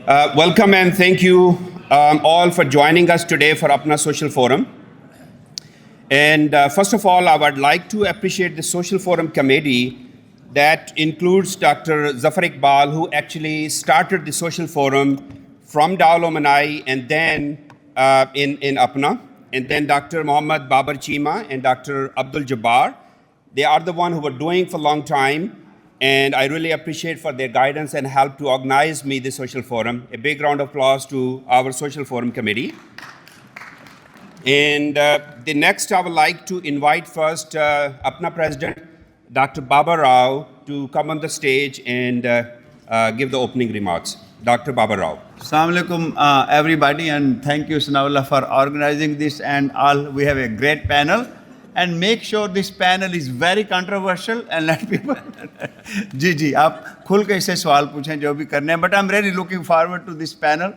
Welcome and thank you all for joining us today for APPNA Social Forum. And first of all, I would like to appreciate the Social Forum Committee that includes Dr. Zafar Iqbal, who actually started the Social Forum from Dawla and then in APPNA, and then Dr. Muhammad Babar Chima and Dr. Abdul Jabbar. They are the one who were doing for a long time. And I really appreciate for their guidance and help to organize me the Social Forum. A big round of applause to our Social Forum Committee. And the next, I would like to invite first APPNA President, Dr. Baba Rao, to come on the stage and give the opening remarks. Dr. Baba Rao. Assalamu alaikum, everybody, and thank you, Sanawullah, for organizing this and all. We have a great panel. And make sure this panel is very controversial and let people. जी, आप खुल के इसे सवाल पूछें जो भी करने हैं. But I'm really looking forward to this panel.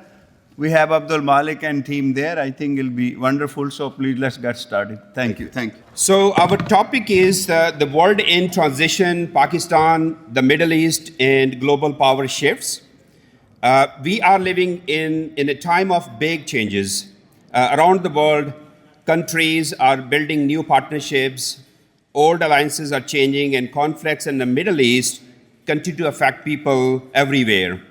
We have Abdul Malik and team there. I think it'll be wonderful. So please let's get started. Thank you. So our topic is the world in transition, Pakistan, the Middle East, and global power shifts. We are living in a time of big changes around the world. Countries are building new partnerships, old alliances are changing, and conflicts in the Middle East continue to affect people everywhere.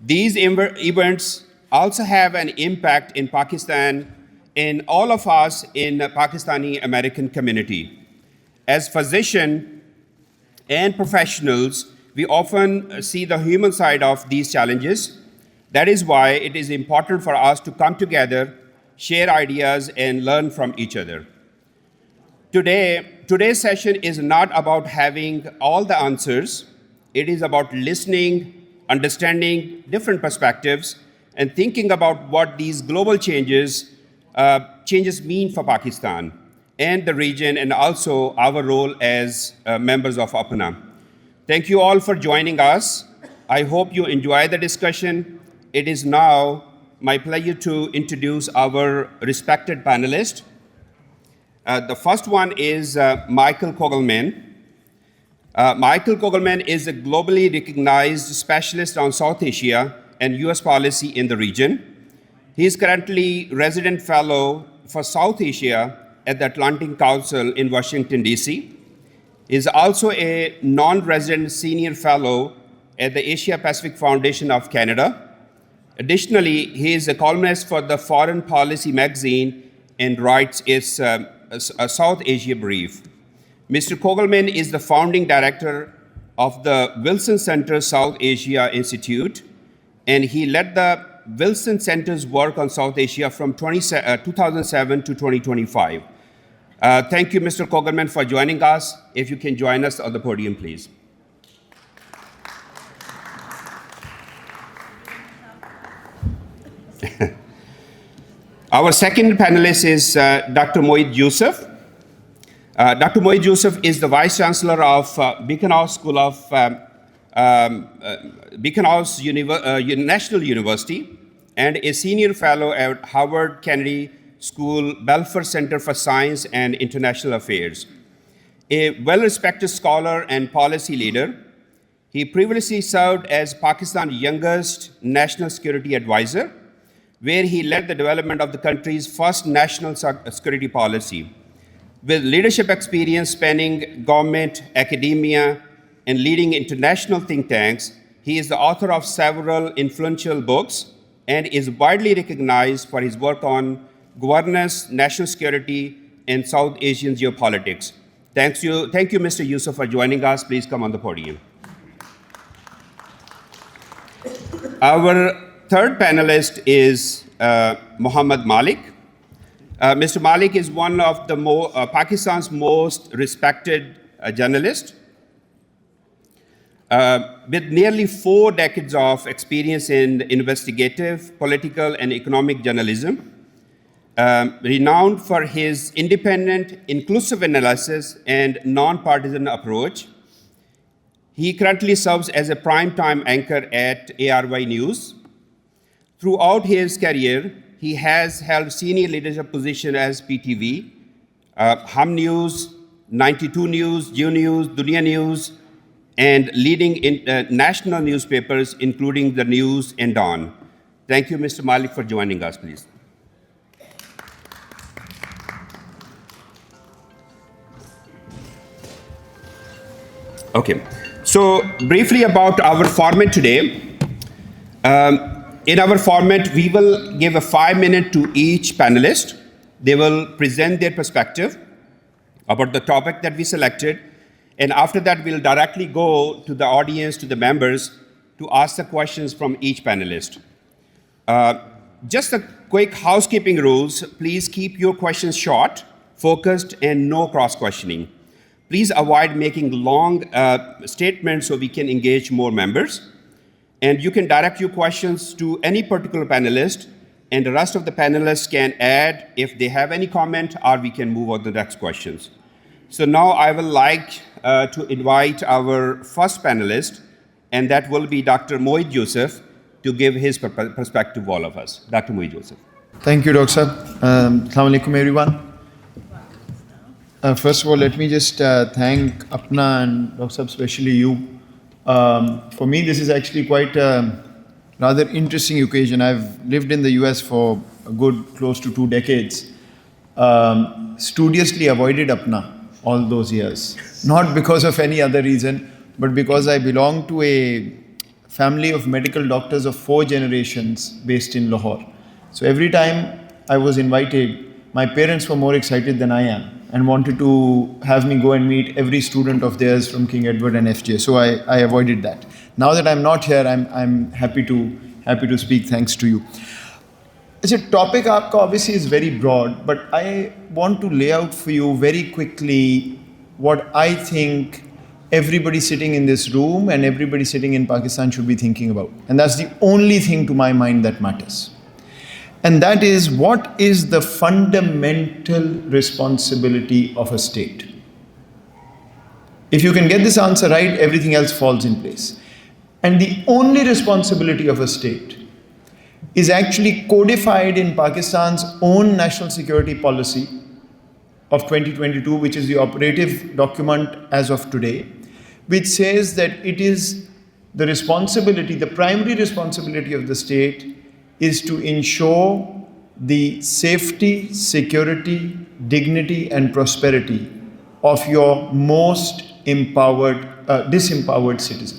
These events also have an impact in Pakistan and all of us in the Pakistani American community. As physicians and professionals, we often see the human side of these challenges. That is why it is important for us to come together, share ideas, and learn from each other. Today's session is not about having all the answers. It is about listening, understanding different perspectives, and thinking about what these global changes mean for Pakistan and the region, and also our role as members of APPNA. Thank you all for joining us. I hope you enjoy the discussion. It is now my pleasure to introduce our respected panelists. The first one is Michael Kogelman. Michael Kogelman is a globally recognized specialist on South Asia and US policy in the region. He is currently resident fellow for South Asia at the Atlantic Council in Washington, DC. He is also a non-resident senior fellow at the Asia Pacific Foundation of Canada. Additionally, he is a columnist for the Foreign Policy magazine and writes its a South Asia Brief. Mr. Kogelman is the founding director of the Wilson Center South Asia Institute, and he led the Wilson Center's work on South Asia from 2007 to 2025. Thank you, Mr. Kogelman, for joining us. If you can join us on the podium, please. Our second panelist is Dr. Moeed Yusuf. Dr. Moeed Yusuf is the Vice Chancellor of Beacon House School of Beacon House National University and a Senior Fellow at Harvard Kennedy School Belfer Center for Science and International Affairs. A well-respected scholar and policy leader, he previously served as Pakistan's youngest National Security Advisor, where he led the development of the country's first national security policy. With leadership experience spanning government, academia, and leading international think tanks, he is the author of several influential books and is widely recognized for his work on governance, national security, and South Asian geopolitics. Thank you, Mr. Yusuf, for joining us. Please come on the podium. Our third panelist is Muhammad Malik. Mr. Malik is one of the Pakistan's most respected journalists. With nearly 4 decades of experience in investigative, political, and economic journalism, renowned for his independent, inclusive analysis and non-partisan approach, he currently serves as a primetime anchor at ARY News. Throughout his career, he has held senior leadership positions as PTV, Hum News, 92 News, Geo News, Dunia News, and leading national newspapers, including The News and Dawn. Thank you, Mr. Malik, for joining us, please. Okay, so briefly about our format today. In our format, we will give a 5 minute to each panelist. They will present their perspective about the topic that we selected. And after that, we'll directly go to the audience, to the members, to ask the questions from each panelist. Just a quick housekeeping rules. Please keep your questions short, focused, and no cross-questioning. Please avoid making long statements so we can engage more members. And you can direct your questions to any particular panelist, and the rest of the panelists can add if they have any comment, or we can move on to the next questions. So now I would like to invite our first panelist, and that will be Dr. Moeed Yusuf, to give his perspective to all of us. Dr. Moeed Yusuf. Thank you, Dr. Saab. Assalamu alaikum, everyone. First of all, let me just thank APPNA and Dr. Saab, especially you. For me, this is actually quite a rather interesting occasion. I've lived in the US for a good close to 2 decades. Studiously avoided APPNA all those years. Not because of any other reason, but because I belong to a family of medical doctors of 4 generations based in Lahore. So every time I was invited, my parents were more excited than I am and wanted to have me go and meet every student of theirs from King Edward and FJ. So I avoided that. Now that I'm not here, I'm happy to speak thanks to you. The topic obviously is very broad, but I want to lay out for you very quickly what I think everybody sitting in this room and everybody sitting in Pakistan should be thinking about. And that's the only thing to my mind that matters. And that is, what is the fundamental responsibility of a state? If you can get this answer right, everything else falls in place. And the only responsibility of a state is actually codified in Pakistan's own national security policy of 2022, which is the operative document as of today, which says that it is the responsibility, the primary responsibility of the state is to ensure the safety, security, dignity, and prosperity of your most disempowered citizen.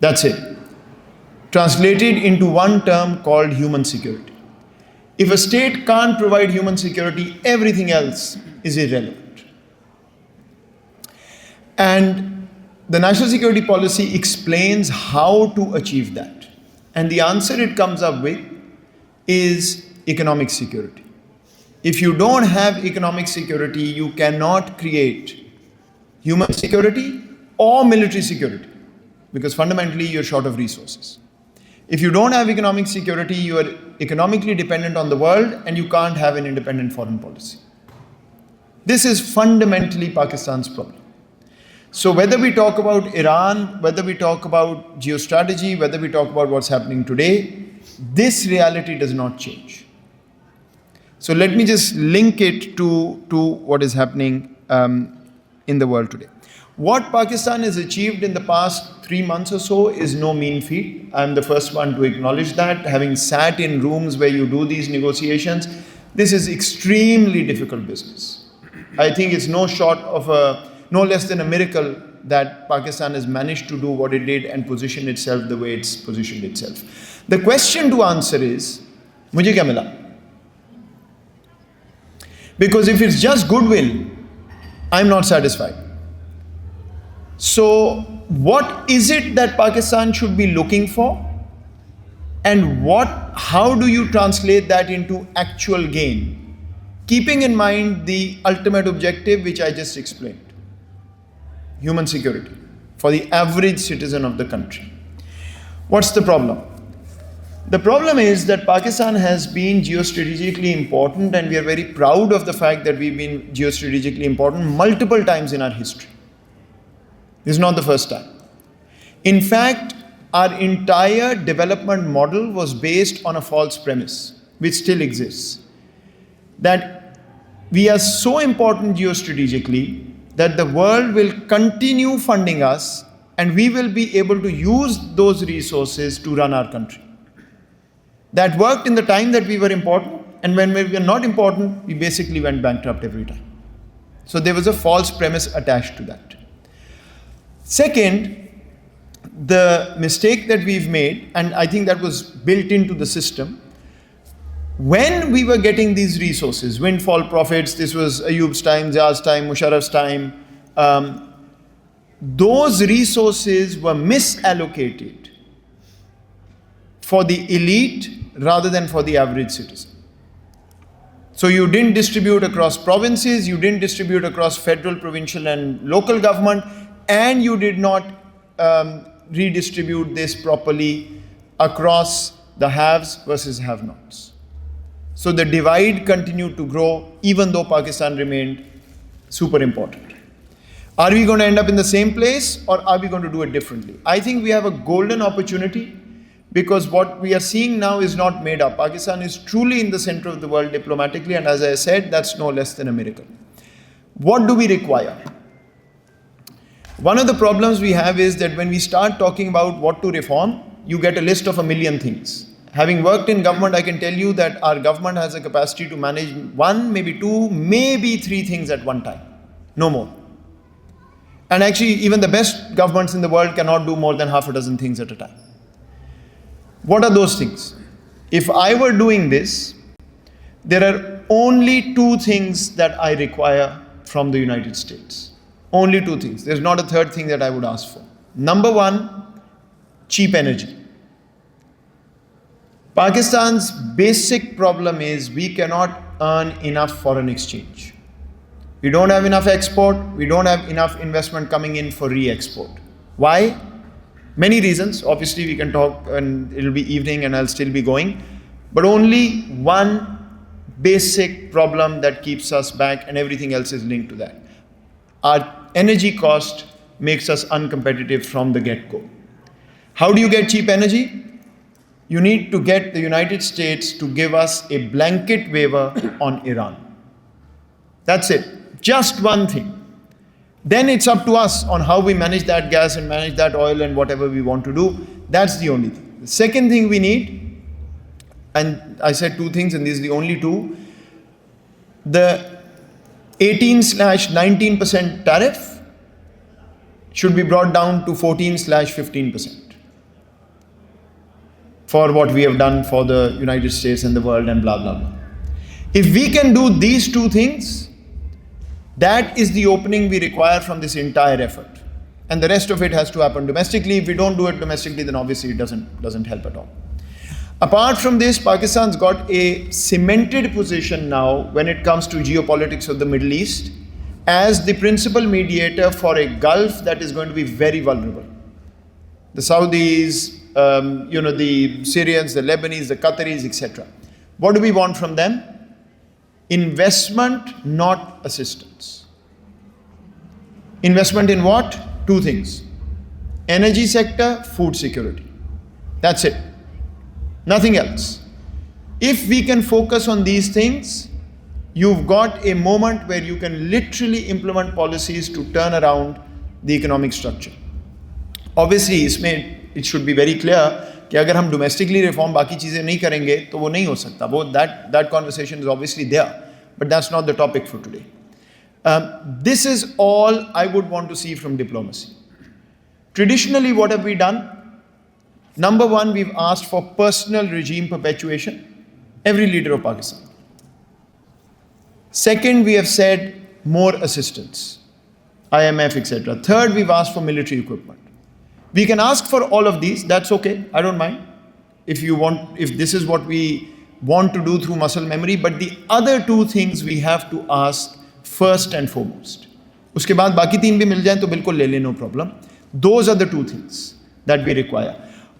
That's it. Translated into one term called human security. If a state can't provide human security, everything else is irrelevant. And the national security policy explains how to achieve that. And the answer it comes up with is economic security. If you don't have economic security, you cannot create human security or military security, because fundamentally you're short of resources. If you don't have economic security, you are economically dependent on the world and you can't have an independent foreign policy. This is fundamentally Pakistan's problem. So whether we talk about Iran, whether we talk about geostrategy, whether we talk about what's happening today, this reality does not change. So let me just link it to what is happening in the world today. What Pakistan has achieved in the past 3 months or so is no mean feat. I'm the first one to acknowledge that. Having sat in rooms where you do these negotiations, this is extremely difficult business. I think it's no less than a miracle that Pakistan has managed to do what it did and position itself the way it's positioned itself. The question to answer is, mujhe kya mila? Because if it's just goodwill, I'm not satisfied. So what is it that Pakistan should be looking for? And how do you translate that into actual gain? Keeping in mind the ultimate objective, which I just explained. Human security for the average citizen of the country. What's the problem? The problem is that Pakistan has been geostrategically important, and we are very proud of the fact that we've been geostrategically important multiple times in our history. This is not the first time. In fact, our entire development model was based on a false premise, which still exists, that we are so important geostrategically that the world will continue funding us and we will be able to use those resources to run our country. That worked in the time that we were important, and when we were not important, we basically went bankrupt every time. So there was a false premise attached to that. Second, the mistake that we've made, and I think that was built into the system, when we were getting these resources, windfall profits, this was Ayub's time, Zia's time, Musharraf's time, those resources were misallocated for the elite rather than for the average citizen. So you didn't distribute across provinces, you didn't distribute across federal, provincial and local government, and you did not redistribute this properly across the haves versus have-nots. So the divide continued to grow even though Pakistan remained super important. Are we going to end up in the same place, or are we going to do it differently? I think we have a golden opportunity, because what we are seeing now is not made up. Pakistan is truly in the center of the world diplomatically, and as I said, that's no less than a miracle. What do we require? One of the problems we have is that when we start talking about what to reform, you get a list of 1 million things. Having worked in government, I can tell you that our government has a capacity to manage 1, maybe 2, maybe 3 things at one time. No more. And actually, even the best governments in the world cannot do more than half a dozen things at a time. What are those things? If I were doing this, there are only 2 things that I require from the United States. Only 2 things. There's not a third thing that I would ask for. Number 1, cheap energy. Pakistan's basic problem is we cannot earn enough foreign exchange. We don't have enough export, we don't have enough investment coming in for re-export. Why? Many reasons. Obviously we can talk and it'll be evening and I'll still be going. But only one basic problem that keeps us back, and everything else is linked to that. Our energy cost makes us uncompetitive from the get-go. How do you get cheap energy? You need to get the United States to give us a blanket waiver on Iran. That's it. Just one thing. Then it's up to us on how we manage that gas and manage that oil and whatever we want to do. That's the only thing. The second thing we need, and I said 2 things and these are the only 2, the 18/19% tariff should be brought down to 14/15% for what we have done for the United States and the world and blah, blah, blah. If we can do these 2 things, that is the opening we require from this entire effort. And the rest of it has to happen domestically. If we don't do it domestically, then obviously it doesn't help at all. Apart from this, Pakistan's got a cemented position now when it comes to geopolitics of the Middle East as the principal mediator for a Gulf that is going to be very vulnerable. The Saudis, the Syrians, the Lebanese, the Qataris, etc. What do we want from them? Investment, not assistance. Investment in what? 2 things. Energy sector, food security. That's it. Nothing else. If we can focus on these things, you've got a moment where you can literally implement policies to turn around the economic structure. Obviously, it should be very clear कि अगर हम domestically reform बाकी चीज़ें नहीं करेंगे तो वो नहीं हो सकता. That conversation is obviously there, but that's not the topic for today. This is all I would want to see from diplomacy. Traditionally, what have we done? Number 1, we've asked for personal regime perpetuation. Every leader of Pakistan. Second, we have said more assistance, IMF, etc. Third, we've asked for military equipment. We can ask for all of these, that's okay, I don't mind. If this is what we want to do through muscle memory, but the other 2 things we have to ask first and foremost. Uske baad baki 3 bhi mil jaye to bilkul le le, no problem. Those are the 2 things that we require.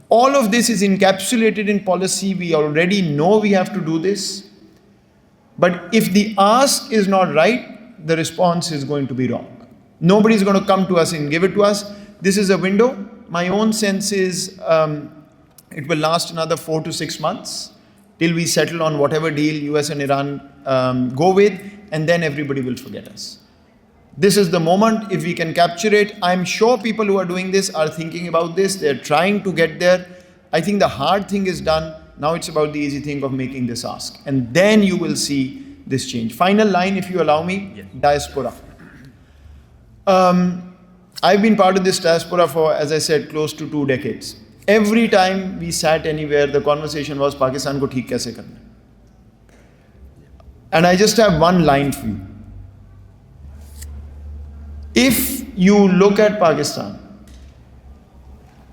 All of this is encapsulated in policy. We already know we have to do this. But if the ask is not right, the response is going to be wrong. Nobody is going to come to us and give it to us. This is a window. My own sense is it will last another 4 to 6 months till we settle on whatever deal US and Iran go with, and then everybody will forget us. This is the moment. If we can capture it, I'm sure people who are doing this are thinking about this. They're trying to get there. I think the hard thing is done. Now it's about the easy thing of making this ask. And then you will see this change. Final line, if you allow me, yes. Diaspora. I've been part of this diaspora for, as I said, close to 2 decades. Every time we sat anywhere, the conversation was Pakistan ko theek kaise karna. And I just have one line for you. If you look at Pakistan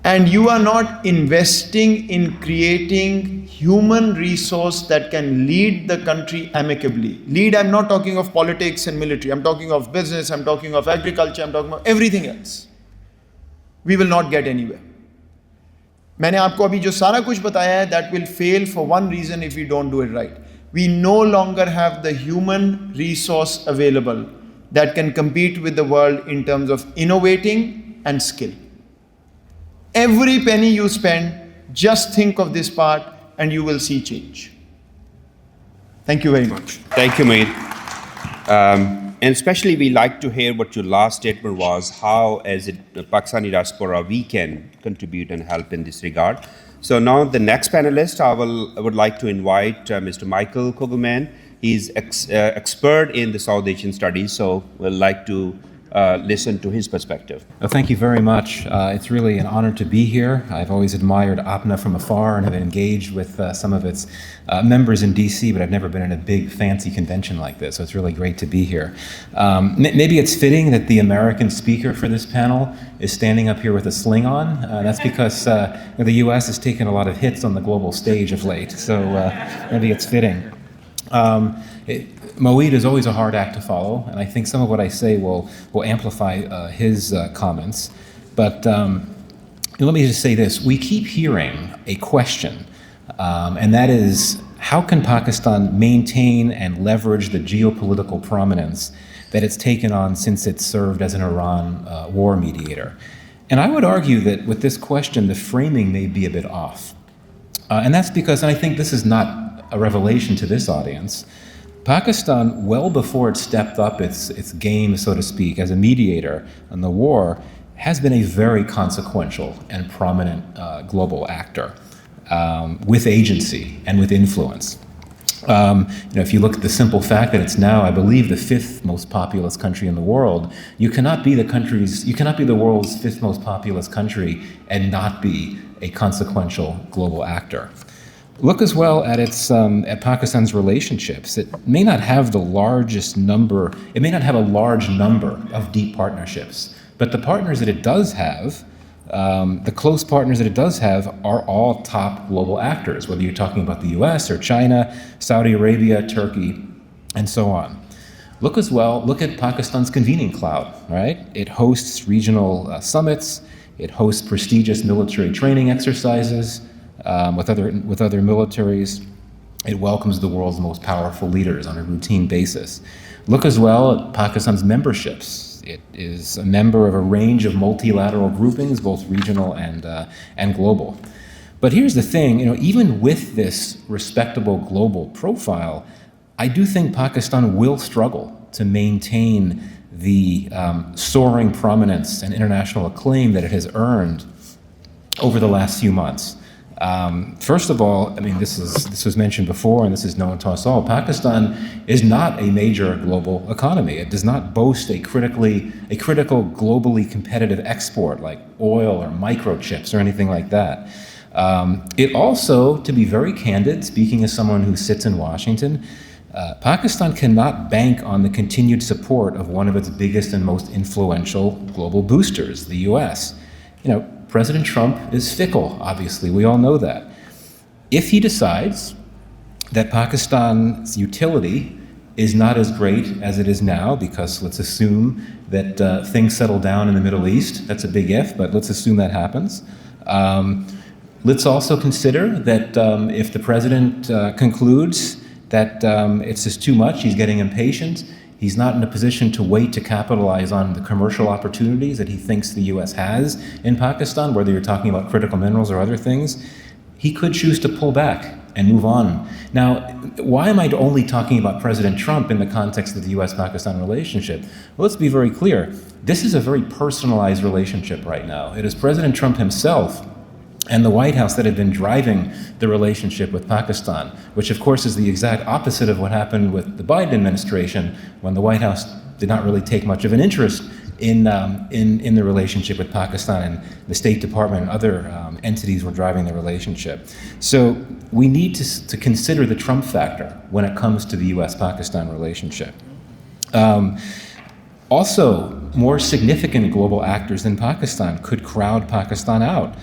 and you are not investing in creating human resource that can lead the country amicably. Lead, I'm not talking of politics and military. I'm talking of business, I'm talking of agriculture, I'm talking about everything else. We will not get anywhere. मैंने आपको अभी जो सारा कुछ बताया है, that will fail for one reason if we don't do it right. We no longer have the human resource available that can compete with the world in terms of innovating and skill. Every penny you spend, just think of this part and you will see change. Thank you very much. Thank you, Maid. And especially we like to hear what your last statement was, how as a Pakistani diaspora we can contribute and help in this regard. So now the next panelist, I would like to invite Mr. Michael Kugelman. He's expert in the South Asian studies, so we'd like to listen to his perspective. Well, thank you very much. It's really an honor to be here. I've always admired APPNA from afar and have engaged with some of its members in DC, but I've never been in a big fancy convention like this, so it's really great to be here. Maybe it's fitting that the American speaker for this panel is standing up here with a sling on. That's because the US has taken a lot of hits on the global stage of late, so maybe it's fitting. Moeed is always a hard act to follow, and I think some of what I say will amplify his comments. But let me just say this. We keep hearing a question, and that is, how can Pakistan maintain and leverage the geopolitical prominence that it's taken on since it served as an Iran war mediator? And I would argue that with this question, the framing may be a bit off. And that's because, and I think this is not a revelation to this audience, Pakistan, well before it stepped up its game, so to speak, as a mediator in the war, has been a very consequential and prominent global actor with agency and with influence. If you look at the simple fact that it's now, I believe, the 5th most populous country in the world, you cannot be the world's 5th most populous country and not be a consequential global actor. Look as well at at Pakistan's relationships. It may not have the largest number, it may not have a large number of deep partnerships, but the partners that it does have, the close partners that it does have, are all top global actors, whether you're talking about the US or China, Saudi Arabia, Turkey, and so on. Look at Pakistan's convening cloud, right? It hosts regional summits, it hosts prestigious military training exercises, with other militaries. It welcomes the world's most powerful leaders on a routine basis. Look as well at Pakistan's memberships. It is a member of a range of multilateral groupings, both regional and global. But here's the thing, even with this respectable global profile, I do think Pakistan will struggle to maintain the soaring prominence and international acclaim that it has earned over the last few months. First of all, this was mentioned before, and this is known to us all. Pakistan is not a major global economy. It does not boast a critical, globally competitive export like oil or microchips or anything like that. It also, to be very candid, speaking as someone who sits in Washington, Pakistan cannot bank on the continued support of one of its biggest and most influential global boosters, the US. President Trump is fickle, obviously, we all know that. If he decides that Pakistan's utility is not as great as it is now, because let's assume that things settle down in the Middle East, that's a big if, but let's assume that happens. Let's also consider that if the president concludes that it's just too much, he's getting impatient, he's not in a position to wait to capitalize on the commercial opportunities that he thinks the US has in Pakistan, whether you're talking about critical minerals or other things, he could choose to pull back and move on. Now, why am I only talking about President Trump in the context of the US-Pakistan relationship? Well, let's be very clear. This is a very personalized relationship right now. It is President Trump himself and the White House that had been driving the relationship with Pakistan, which of course is the exact opposite of what happened with the Biden administration, when the White House did not really take much of an interest in the relationship with Pakistan, and the State Department and other entities were driving the relationship. So we need to consider the Trump factor when it comes to the U.S.-Pakistan relationship. Also, more significant global actors than Pakistan could crowd Pakistan out.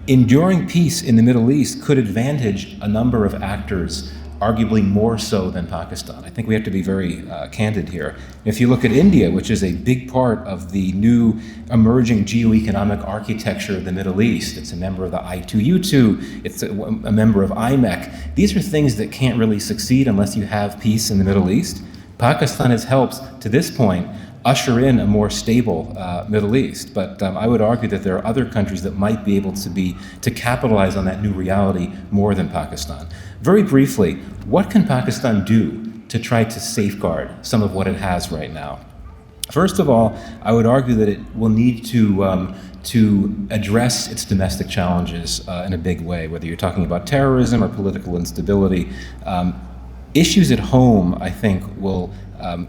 Enduring peace in the Middle East could advantage a number of actors, arguably more so than Pakistan. I think we have to be very candid here. If you look at India, which is a big part of the new emerging geoeconomic architecture of the Middle East, it's a member of the I2U2, it's a member of IMEC. These are things that can't really succeed unless you have peace in the Middle East. Pakistan has helped, to this point, usher in a more stable Middle East. But I would argue that there are other countries that might be able to capitalize on that new reality more than Pakistan. Very briefly, what can Pakistan do to try to safeguard some of what it has right now? First of all, I would argue that it will need to address its domestic challenges in a big way, whether you're talking about terrorism or political instability. Issues at home, I think, will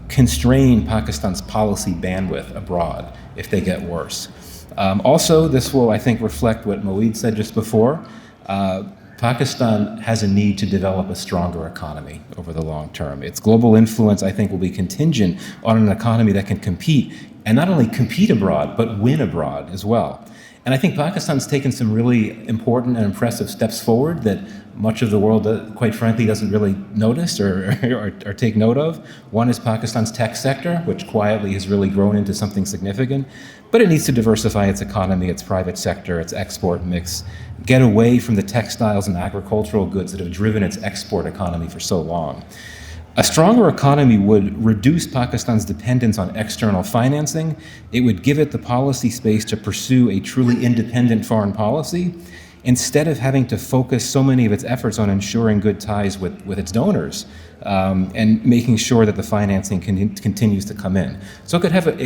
constrain Pakistan's policy bandwidth abroad if they get worse. Also, this will, I think, reflect what Moeed said just before. Pakistan has a need to develop a stronger economy over the long term. Its global influence, I think, will be contingent on an economy that can compete, and not only compete abroad, but win abroad as well. And I think Pakistan's taken some really important and impressive steps forward that much of the world, quite frankly, doesn't really notice or take note of. One is Pakistan's tech sector, which quietly has really grown into something significant, but it needs to diversify its economy, its private sector, its export mix, get away from the textiles and agricultural goods that have driven its export economy for so long. A stronger economy would reduce Pakistan's dependence on external financing. It would give it the policy space to pursue a truly independent foreign policy, instead of having to focus so many of its efforts on ensuring good ties with its donors and making sure that the financing continues to come in. So it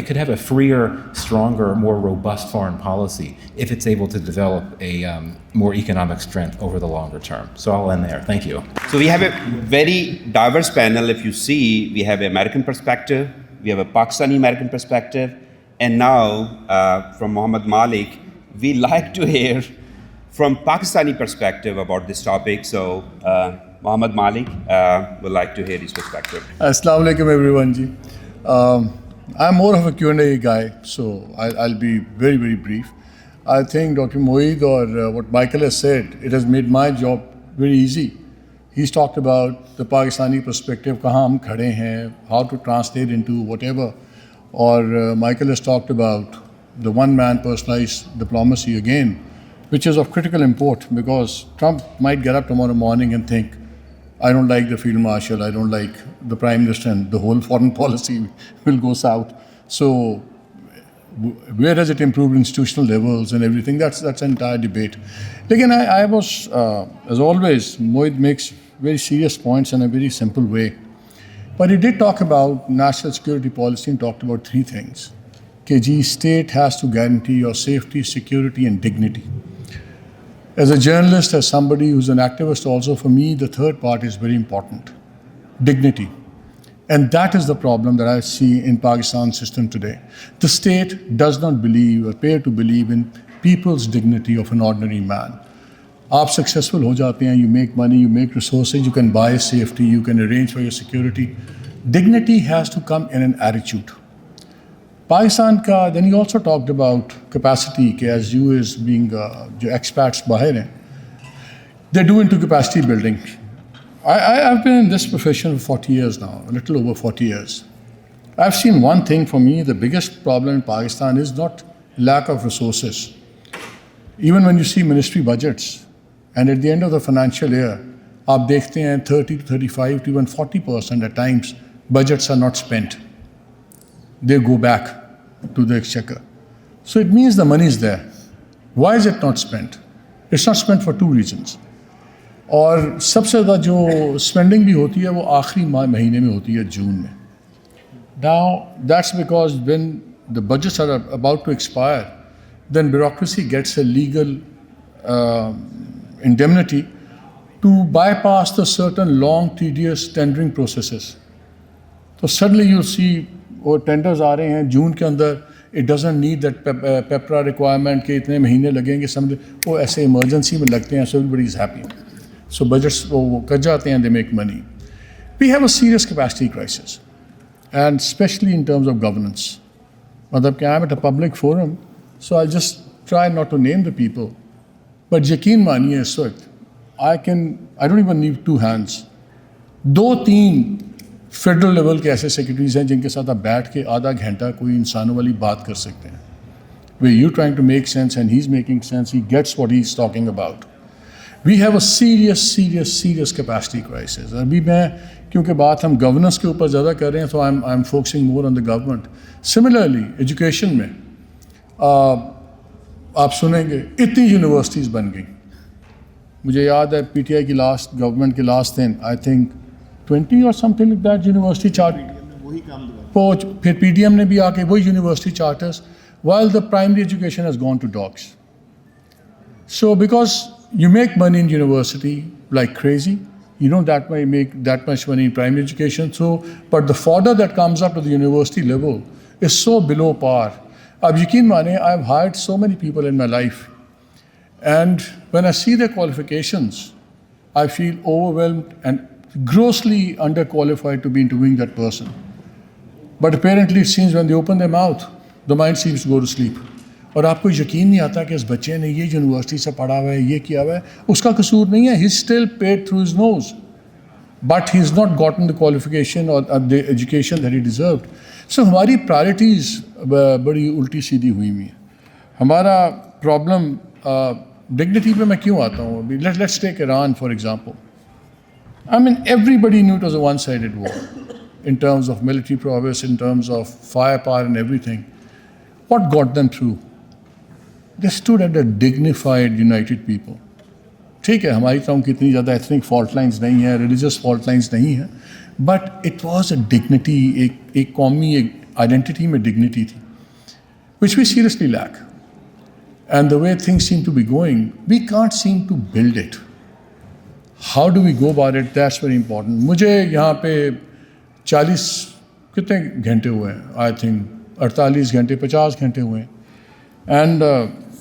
could have a freer, stronger, more robust foreign policy if it's able to develop a more economic strength over the longer term. So I'll end there. Thank you. So we have a very diverse panel. If you see, we have an American perspective, we have a Pakistani American perspective, and now from Mohammed Malik, we like to hear from Pakistani perspective about this topic. So Mohammed Malik would like to hear his perspective. Assalamu alaikum everyone ji. I'm more of a Q&A guy, so I'll be very, very brief. I think Dr. Moeed or what Michael has said, it has made my job very easy. He's talked about the Pakistani perspective, kahan hum khade hain, how to translate into whatever. Or Michael has talked about the one-man personalized diplomacy again, which is of critical import, because Trump might get up tomorrow morning and think, I don't like the field marshal, I don't like the prime minister, and the whole foreign policy will go south. So where has it improved institutional levels and everything? That's an entire debate. Again, I was, as always, Moeed makes very serious points in a very simple way. But he did talk about national security policy and talked about three things. KG, state has to guarantee your safety, security, and dignity. As a journalist, as somebody who's an activist also, for me, the third part is very important. Dignity. And that is the problem that I see in Pakistan's system today. The state does not believe or appear to believe in people's dignity of an ordinary man. Aap successful ho jate hain, you make money, you make resources, you can buy safety, you can arrange for your security. Dignity has to come in an attitude. Pakistan ka, then he also talked about capacity, ke as you is being jo expats bahar hain, they do into capacity building. I've been in this profession for 40 years now, a little over 40 years. I've seen one thing for me, the biggest problem in Pakistan is not lack of resources. Even when you see ministry budgets, and at the end of the financial year, aap dekhte hain 30 to 35 to even 40% at times, budgets are not spent. They go back to the exchequer. So it means the money is there. Why is it not spent? It's not spent for two reasons. और सबसे ज़्यादा जो spending भी होती है वो आखिरी महीने में होती है जून में. Now that's because when the budgets are about to expire, then bureaucracy gets a legal indemnity to bypass the certain long, tedious tendering processes. So suddenly you'll see वो tenders आ रहे हैं जून के अंदर, it doesn't need that PEPRA requirement के इतने महीने लगेंगे, समझ वो ऐसे emergency में लगते हैं, so everybody is happy. So budgets वो कट जाते हैं, they make money. We have a serious capacity crisis, and especially in terms of governance. मतलब कि I'm at a public forum, so I'll just try not to name the people. But यकीन मानिए इस वक्त I don't even need two hands. 2-3 federal level के ऐसे secretaries हैं जिनके साथ आप बैठ के आधा घंटा कोई इंसानों वाली बात कर सकते हैं. Where you trying to make sense and he's making sense, he gets what he's talking about. We have a serious capacity crisis. अभी मैं क्योंकि बात हम गवर्नेंस के ऊपर ज़्यादा कर रहे हैं, तो I'm focusing more on the government. Similarly, education में आप सुनेंगे इतनी यूनिवर्सिटीज़ बन गई. मुझे याद है पीटीआई की लास्ट गवर्नमेंट के लास्ट दिन आई थिंक 20 और something like that university chart, फिर पीडीएम ने भी आके वही university charters, while the primary education has gone to dogs. So because you make money in university like crazy, you don't make that much money in primary education. So, but the fodder that comes up to the university level is so below par. Ab yakin mane, I've hired so many people in my life, and when I see their qualifications, I feel overwhelmed and grossly underqualified to be interviewing that person. But apparently it seems when they open their mouth, the mind seems to go to sleep. और आपको यकीन नहीं आता कि इस बच्चे ने ये यूनिवर्सिटी से पढ़ा हुआ है, ये किया हुआ है, उसका कसूर नहीं है. He still paid through his nose, but he's not gotten the qualification or the education that he deserved. So हमारी priorities बड़ी उल्टी सीधी हुई हैं. हमारा problem dignity पे मैं क्यों आता हूँ? Let's take Iran for example. I mean, everybody knew it was a one-sided war in terms of military prowess, in terms of firepower and everything. What got them through? They stood at a dignified, united people. ठीक है, हमारी तरह की इतनी ज़्यादा ethnic fault lines नहीं है, religious fault lines नहीं है, but it was a dignity, एक कौमी एक identity में dignity थी, which we seriously lack. And the way things seem to be going, we can't seem to build it. How do we go about it? That's very important. मुझे यहाँ पे 40 कितने घंटे हुए हैं? I think 48 घंटे, 50 घंटे हुए हैं. And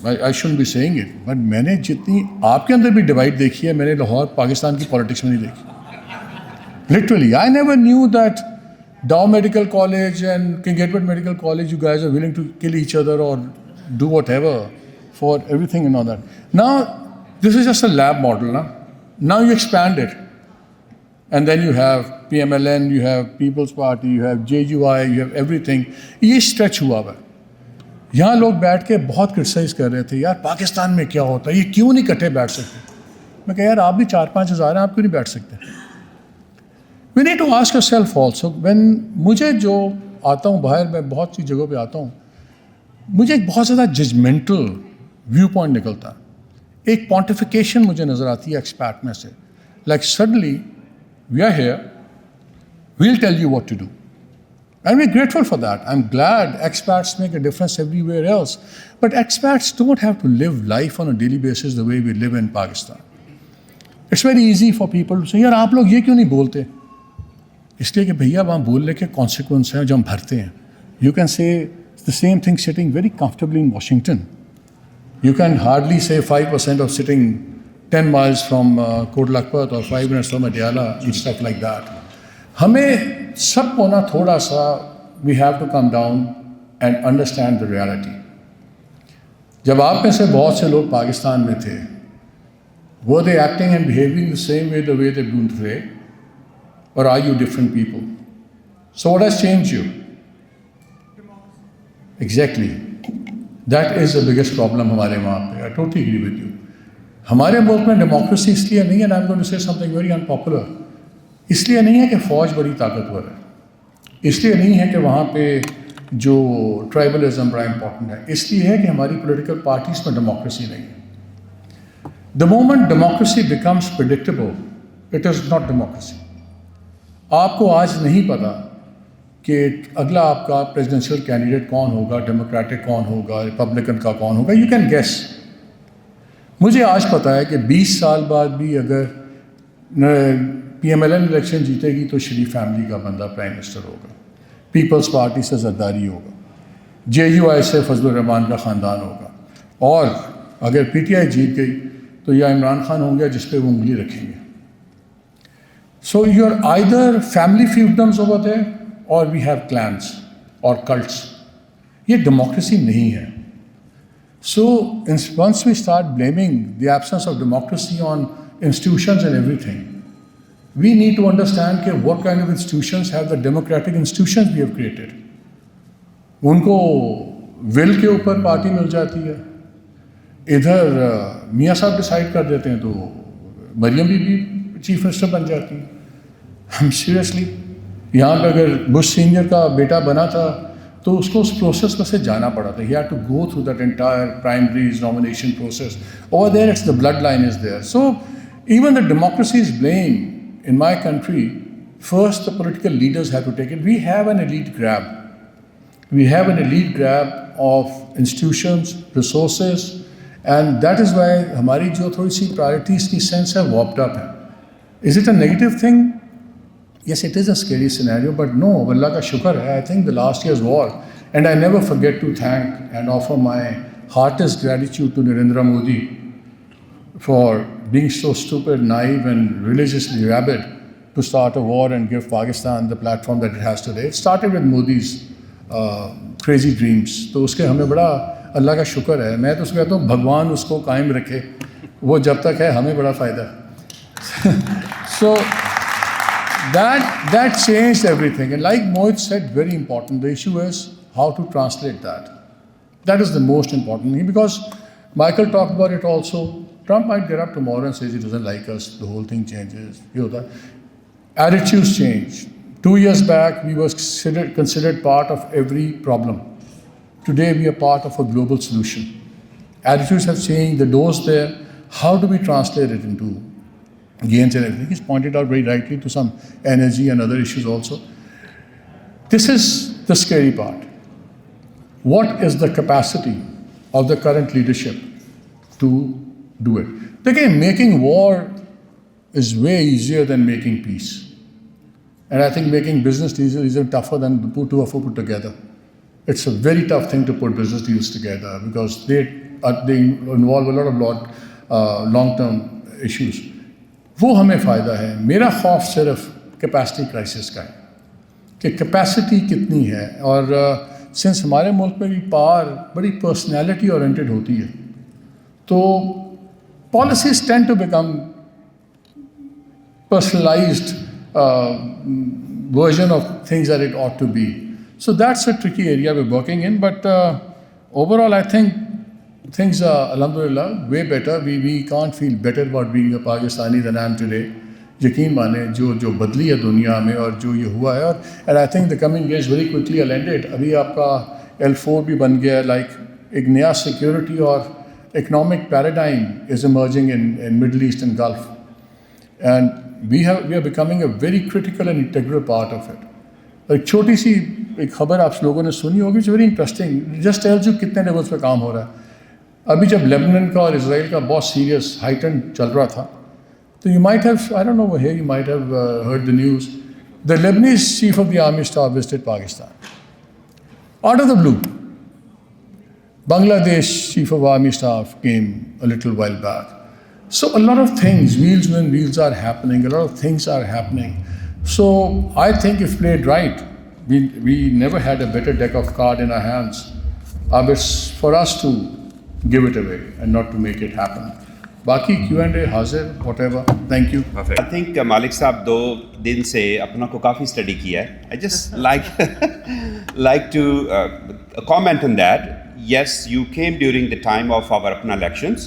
I shouldn't be saying it, but मैंने जितनी आपके अंदर भी डिवाइड देखी है, मैंने लाहौर पाकिस्तान की पॉलिटिक्स में नहीं देखी. Literally, I never knew that Dow Medical College and King Edward Medical College, you guys are willing to kill each other or do whatever for everything and all that. Now, this is just a lab model, na? Now you expand it. And then you have PMLN, you have People's Party, you have JUI, you have everything. ये stretch हुआ है. यहाँ लोग बैठ के बहुत criticise कर रहे थे, यार पाकिस्तान में क्या होता है, ये क्यों नहीं इकट्ठे बैठ सकते. मैं कहा यार आप भी 4-5 हज़ार हैं, आप क्यों नहीं बैठ सकते. We need to ask yourself also, when मुझे जो आता हूँ बाहर, मैं बहुत सी जगहों पे आता हूँ, मुझे एक बहुत ज़्यादा जजमेंटल व्यू पॉइंट निकलता है. एक पॉन्टिफिकेशन मुझे नज़र आती है एक्सपैट में से. Like suddenly we are here, we'll tell you what to do. And we're grateful for that. I'm glad expats make a difference everywhere else. But expats don't have to live life on a daily basis the way we live in Pakistan. It's very easy for people to say, यार आप लोग ये क्यों नहीं बोलते? इसलिए कि भैया वहाँ बोलने के consequences हैं जो हम भरते हैं. You can say the same thing sitting very comfortably in Washington. You can hardly say 5% of sitting 10 miles from Kot Lakhpat or 5 minutes from Adiala and stuff like that. हमें सबको ना थोड़ा सा we have to come down and understand the reality. जब आप में से बहुत से लोग पाकिस्तान में थे, were they acting and behaving the same way the way they do today, or are you different people? So what has changed you? Exactly. That is the biggest problem हमारे वहाँ पे. I totally agree with you. हमारे मुल्क में democracy इसलिए नहीं है, and I'm going to say something very unpopular. इसलिए नहीं है कि फ़ौज बड़ी ताकतवर है, इसलिए नहीं है कि वहाँ पे जो ट्राइबलिज्म बड़ा इम्पोर्टेंट है, इसलिए है कि हमारी पॉलिटिकल पार्टीज़ में डेमोक्रेसी नहीं है. The moment democracy becomes predictable, it is not democracy. आपको आज नहीं पता कि अगला आपका प्रेसिडेंशियल कैंडिडेट कौन होगा, डेमोक्रेटिक कौन होगा, रिपब्लिकन का कौन होगा. यू कैन गेस, मुझे आज पता है कि 20 साल बाद भी अगर PMLN इलेक्शन जीतेगी तो शरीफ फैमिली का बंदा प्राइम मिनिस्टर होगा, पीपल्स पार्टी से जरदारी होगा, JUI से फजलुर रहमान का ख़ानदान होगा, और अगर PTI जीत गई तो या इमरान खान होंगे जिस पे वो उंगली रखेंगे. So you're either family fiefdoms over there or we have clans or cults. ये democracy नहीं है. So once we start blaming the absence of democracy on institutions and everything, we need to understand कि what kind of institutions have the democratic institutions we have created. उनको will के ऊपर party मिल जाती है, इधर मियाँ साहब डिसाइड कर देते हैं तो मरियम बीबी चीफ मिनिस्टर बन जाती है. हम सीरियसली यहाँ पे अगर बुश सीनियर का बेटा बना था तो उसको उस प्रोसेस में से जाना पड़ा था. He had to go through that entire primaries nomination process. Over there, it's the bloodline is there. So even the democracy is blamed in my country. First, the political leaders have to take it. We have an elite grab. We have an elite grab of institutions, resources, and that is why हमारी जो थोड़ी सी priorities की sense है warped up है. Is it a negative thing? Yes, it is a scary scenario, but no, Allah ka shukar hai. I think the last year's war, and I never forget to thank and offer my heartiest gratitude to Narendra Modi for being so stupid, naive, and religiously rabid to start a war and give Pakistan the platform that it has today. It started with Modi's crazy dreams. तो उसके हमें बड़ा अल्लाह का शुक्र है. मैं तो उसको कहता हूँ भगवान उसको कायम रखे, वो जब तक है हमें बड़ा फ़ायदा. So that changed everything. And like Mohit said, very important, the issue is how to translate that. That is the most important thing, because Michael talked about it also. Trump might get up tomorrow and says he doesn't like us, the whole thing changes. You know, the attitudes change. 2 years back, we were considered part of every problem. Today, we are part of a global solution. Attitudes have changed, the door's there. How do we translate it into gains and everything? He's pointed out very rightly to some energy and other issues also. This is the scary part. What is the capacity of the current leadership to do it? Again, making war is way easier than making peace. And I think making business deals is even tougher than the two of them put together. It's a very tough thing to put business deals together because they involve a lot of long-term issues. वो हमें फ़ायदा है. मेरा खौफ सिर्फ capacity crisis का है कि कैपेसिटी कितनी है. और सिंस हमारे मुल्क में भी पावर बड़ी पर्सनैलिटी ओरिएंटेड होती है तो policies tend to become personalized version of things that it ought to be. So that's a tricky area we're working in. But overall, I think things are, alhamdulillah, way better. We can't feel better about being a Pakistani than I am today. यकीन माने जो बदली है दुनिया में और जो ये हुआ है. और and I think the coming years very quickly will end it. अभी आपका L4 भी बन गया, like एक नया security और economic paradigm is emerging in Middle East and Gulf. And we are becoming a very critical and integral part of it. एक छोटी सी एक खबर आप लोगों ने सुनी होगी, it's very interesting, just tells you कितने लेवल्स पे काम हो रहा है. अभी जब लेबनान का और इजराइल का बहुत सीरियस हाइटन चल रहा था तो you might have, I don't know here, you might have heard the news, the Lebanese chief of the army staff visited Pakistan out of the blue. Bangladesh chief of army staff came a little while back. So a lot of things, wheels when wheels are happening, a lot of things are happening. So I think if played right, we never had a better deck of cards in our hands. It's for us to give it away and not to make it happen. Baki Q&A, Hazir, whatever. Thank you. Perfect. I think Malik Saab 2 दिन से अपना को काफ़ी study किया है. I just like to comment on that. Yes, you came during the time of our APPNA elections.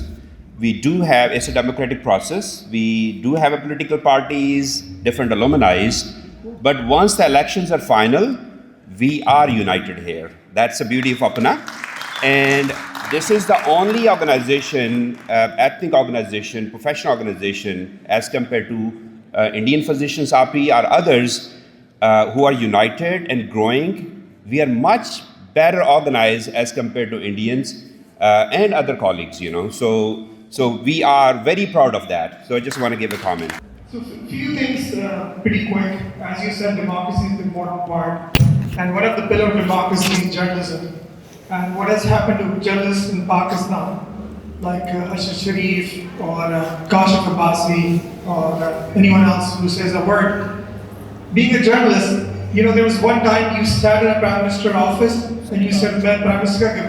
We do have, it's a democratic process. We do have a political parties, different alumni. But once the elections are final, we are united here. That's the beauty of APPNA. And this is the only organization, ethnic organization, professional organization, as compared to Indian Physicians, API, or others who are united and growing. We are much better organized as compared to Indians and other colleagues, you know. So So we are very proud of that. So I just want to give a comment. So few things pretty quick. As you said, democracy is the important part. And one of the pillars of democracy is journalism. And what has happened to journalists in Pakistan, like Ashar Sharif or Kashif Abbasi or anyone else who says a word. Being a journalist, you know, there was one time you sat in a Prime Minister's office and you said, "मैं Prime Minister का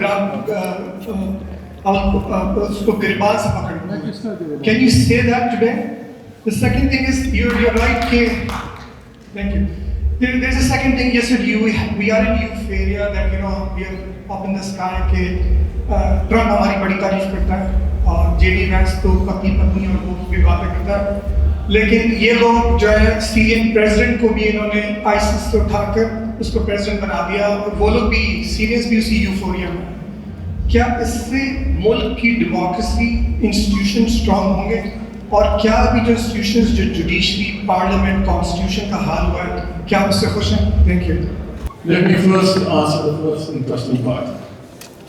उसको गिरबान से पकड़ूंगा." Can you say that today? The second thing is, you're right, thank you. There's a second thing, yes, we are in euphoria that, you know, we are up in the sky, Trump हमारी बड़ी तारीफ करता है और JD Vance तो अपनी पत्नी और वो भी बातें करता है, लेकिन ये लोग जो है सीरियन प्रेसिडेंट को भी इन्होंने आईसिस से उठाकर उसको प्रेसिडेंट बना दिया और वो लोग भी सीरियस भी उसी यूफोरिया में। क्या इससे मुल्क की डेमोक्रेसी इंस्टीट्यूशन स्ट्रांग होंगे और क्या अभी जो इंस्टीट्यूशंस जो जुडिशरी पार्लियामेंट कॉन्स्टिट्यूशन का हाल हुआ है क्या आप उससे खुश हैं? Thank you. Let me first answer the first interesting part.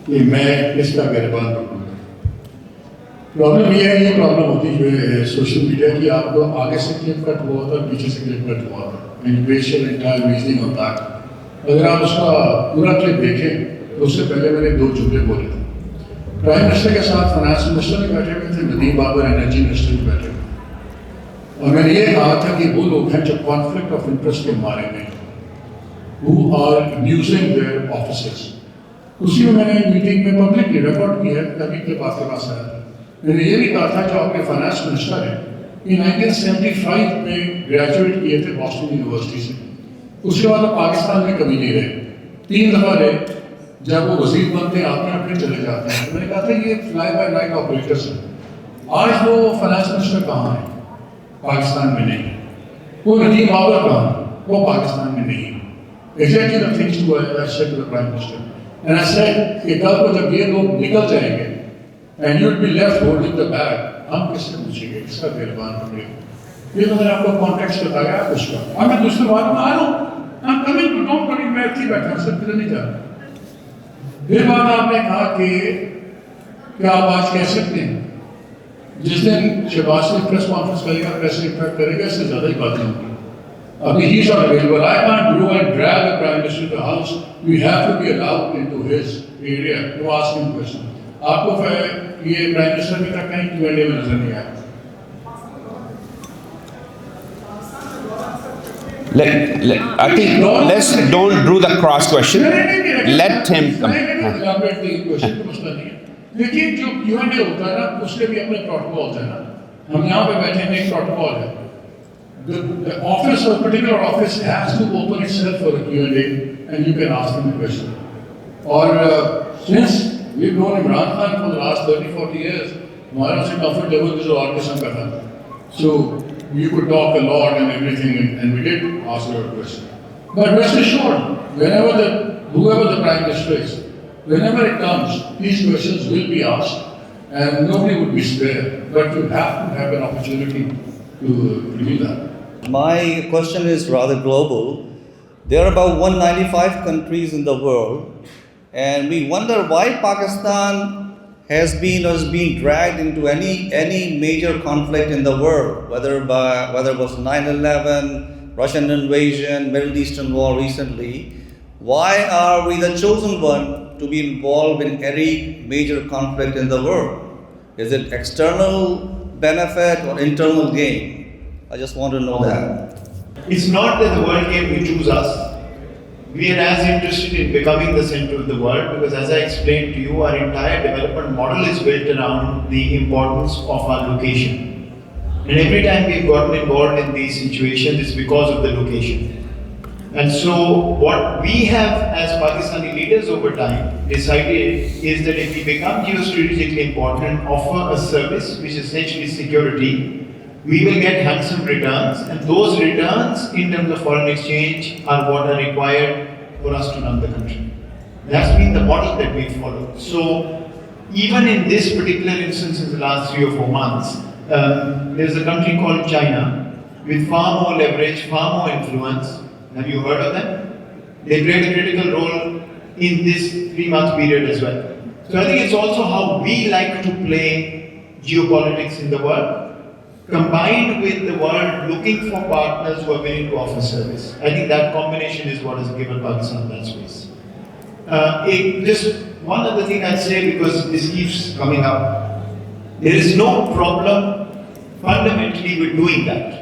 कि मैं इसका गिरबान पकड़ूंगा। प्रॉब्लम ये है, ये प्रॉब्लम होती है सोशल मीडिया की, आपको आगे से क्लिप कट हुआ होता है, पीछे से क्लिप कट हुआ होता है, and waste your entire reasoning on that. अगर आप उसका पूरा क्लिप देखें तो उससे पहले मैंने 2 जुमले बोले थे। प्राइम मिनिस्टर के साथ फाइनेंस मिनिस्टर भी बैठे हुए थे, नदीम बाबर एनर्जी मिनिस्टर भी बैठे हुए, और मैंने ये कहा था कि वो लोग हैं जो कॉन्फ्लिक्ट ऑफ इंटरेस्ट के बारे में who are using their offices। उसी में मैंने मीटिंग में पब्लिकली रिकॉर्ड किया है, तभी के पास के पास आया था। मैंने ये भी कहा था जो आपके फाइनेंस मिनिस्टर हैं, ये 1975 में ग्रेजुएट किए थे बॉस्टन यूनिवर्सिटी से, उसके बाद वो पाकिस्तान में कभी नहीं रहे, 3 दफ़ा रहे, जब वो वजीर बनते हैं आपने फिर चले जाते हैं। तो मैंने कहा था ये फ्लाई बाय नाइट ऑपरेटर्स हैं। आज वो फाइनेंस मिनिस्टर कहाँ है? पाकिस्तान में नहीं है। वो नदीम बाबर कहाँ है? वो पाकिस्तान में नहीं है। Exactly the things I said to the Prime Minister. And I said कि कल को जब ये लोग निकल जाएंगे and you'll be left holding the bag, हम किससे पूछेंगे इसका गिरबान पकड़ेंगे। ये तो मैंने आपको कॉन्टेक्स्ट बताया उसका। अब मैं दूसरी बात में आ रहा हूँ, I'm coming to don't worry, मैं अच्छी बैठा सब किधर नहीं जा रहा। फिर बात आपने कहा कि क्या आप आज कह सकते हैं जिस दिन शहबाज से प्रेस कॉन्फ्रेंस करेगा, प्रेस इफेक्ट करेगा, इससे ज़्यादा ही बातें होंगी। Abhi he's not available. I can't go and drag the Prime Minister to the house. We have to be allowed into his area to ask him questions. आपको ये Prime Minister भी तक कहीं Q&A में नजर नहीं आया। I think let's don't do the cross question. Let him come. देखिए जो Q&A होता है ना, उसके भी अपने प्रोटोकॉल होता है ना। हम यहाँ पे बैठे हैं, एक प्रोटोकॉल है। The office, a particular office, has to open itself for a Q&A, and you can ask him a question. Or since we've known Imran Khan for the last 30-40 years, हमारा से comfort level किसी और किस्म का था. So we could talk a lot and everything, and we did ask her a question. But rest assured, whoever the Prime Minister is, whenever it comes, these questions will be asked, and nobody would be spared. But you have to have an opportunity to do that. My question is rather global. There are about 195 countries in the world, and we wonder why Pakistan has been or is being dragged into any major conflict in the world, whether it was 9/11, Russian invasion, Middle Eastern war recently. Why are we the chosen one to be involved in any major conflict in the world? Is it external benefit or internal gain? I just want to know that. It's not that the world came to choose us. We are as interested in becoming the center of the world because, as I explained to you, our entire development model is built around the importance of our location. And every time we've gotten involved in these situations, it's because of the location. And so, what we have as Pakistani leaders over time decided is that if we become geostrategically important and offer a service which is essentially security, we will get handsome returns, and those returns in terms of foreign exchange are what are required for us to run the country. That's been the model that we follow. So even in this particular instance in the last 3 or 4 months, there's a country called China with far more leverage, far more influence. Have you heard of them? They played a critical role in this 3-month period as well. So I think it's also how we like to play geopolitics in the world, combined with the world looking for partners who are willing to offer service. I think that combination is what has given Pakistan that space. Just one other thing I'd say, because this keeps coming up. There is no problem fundamentally with doing that.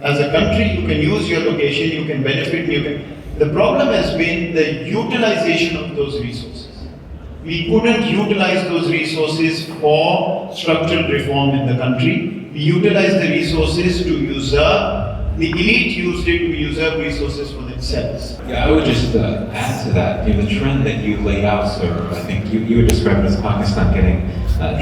As a country, you can use your location, you can benefit, the problem has been the utilization of those resources. We couldn't utilize those resources for structural reform in the country. We utilized the resources to usurp, the elite used it to usurp resources for themselves. Yeah, I would just add to that. The trend that you laid out, sir, I think you would describe it as Pakistan getting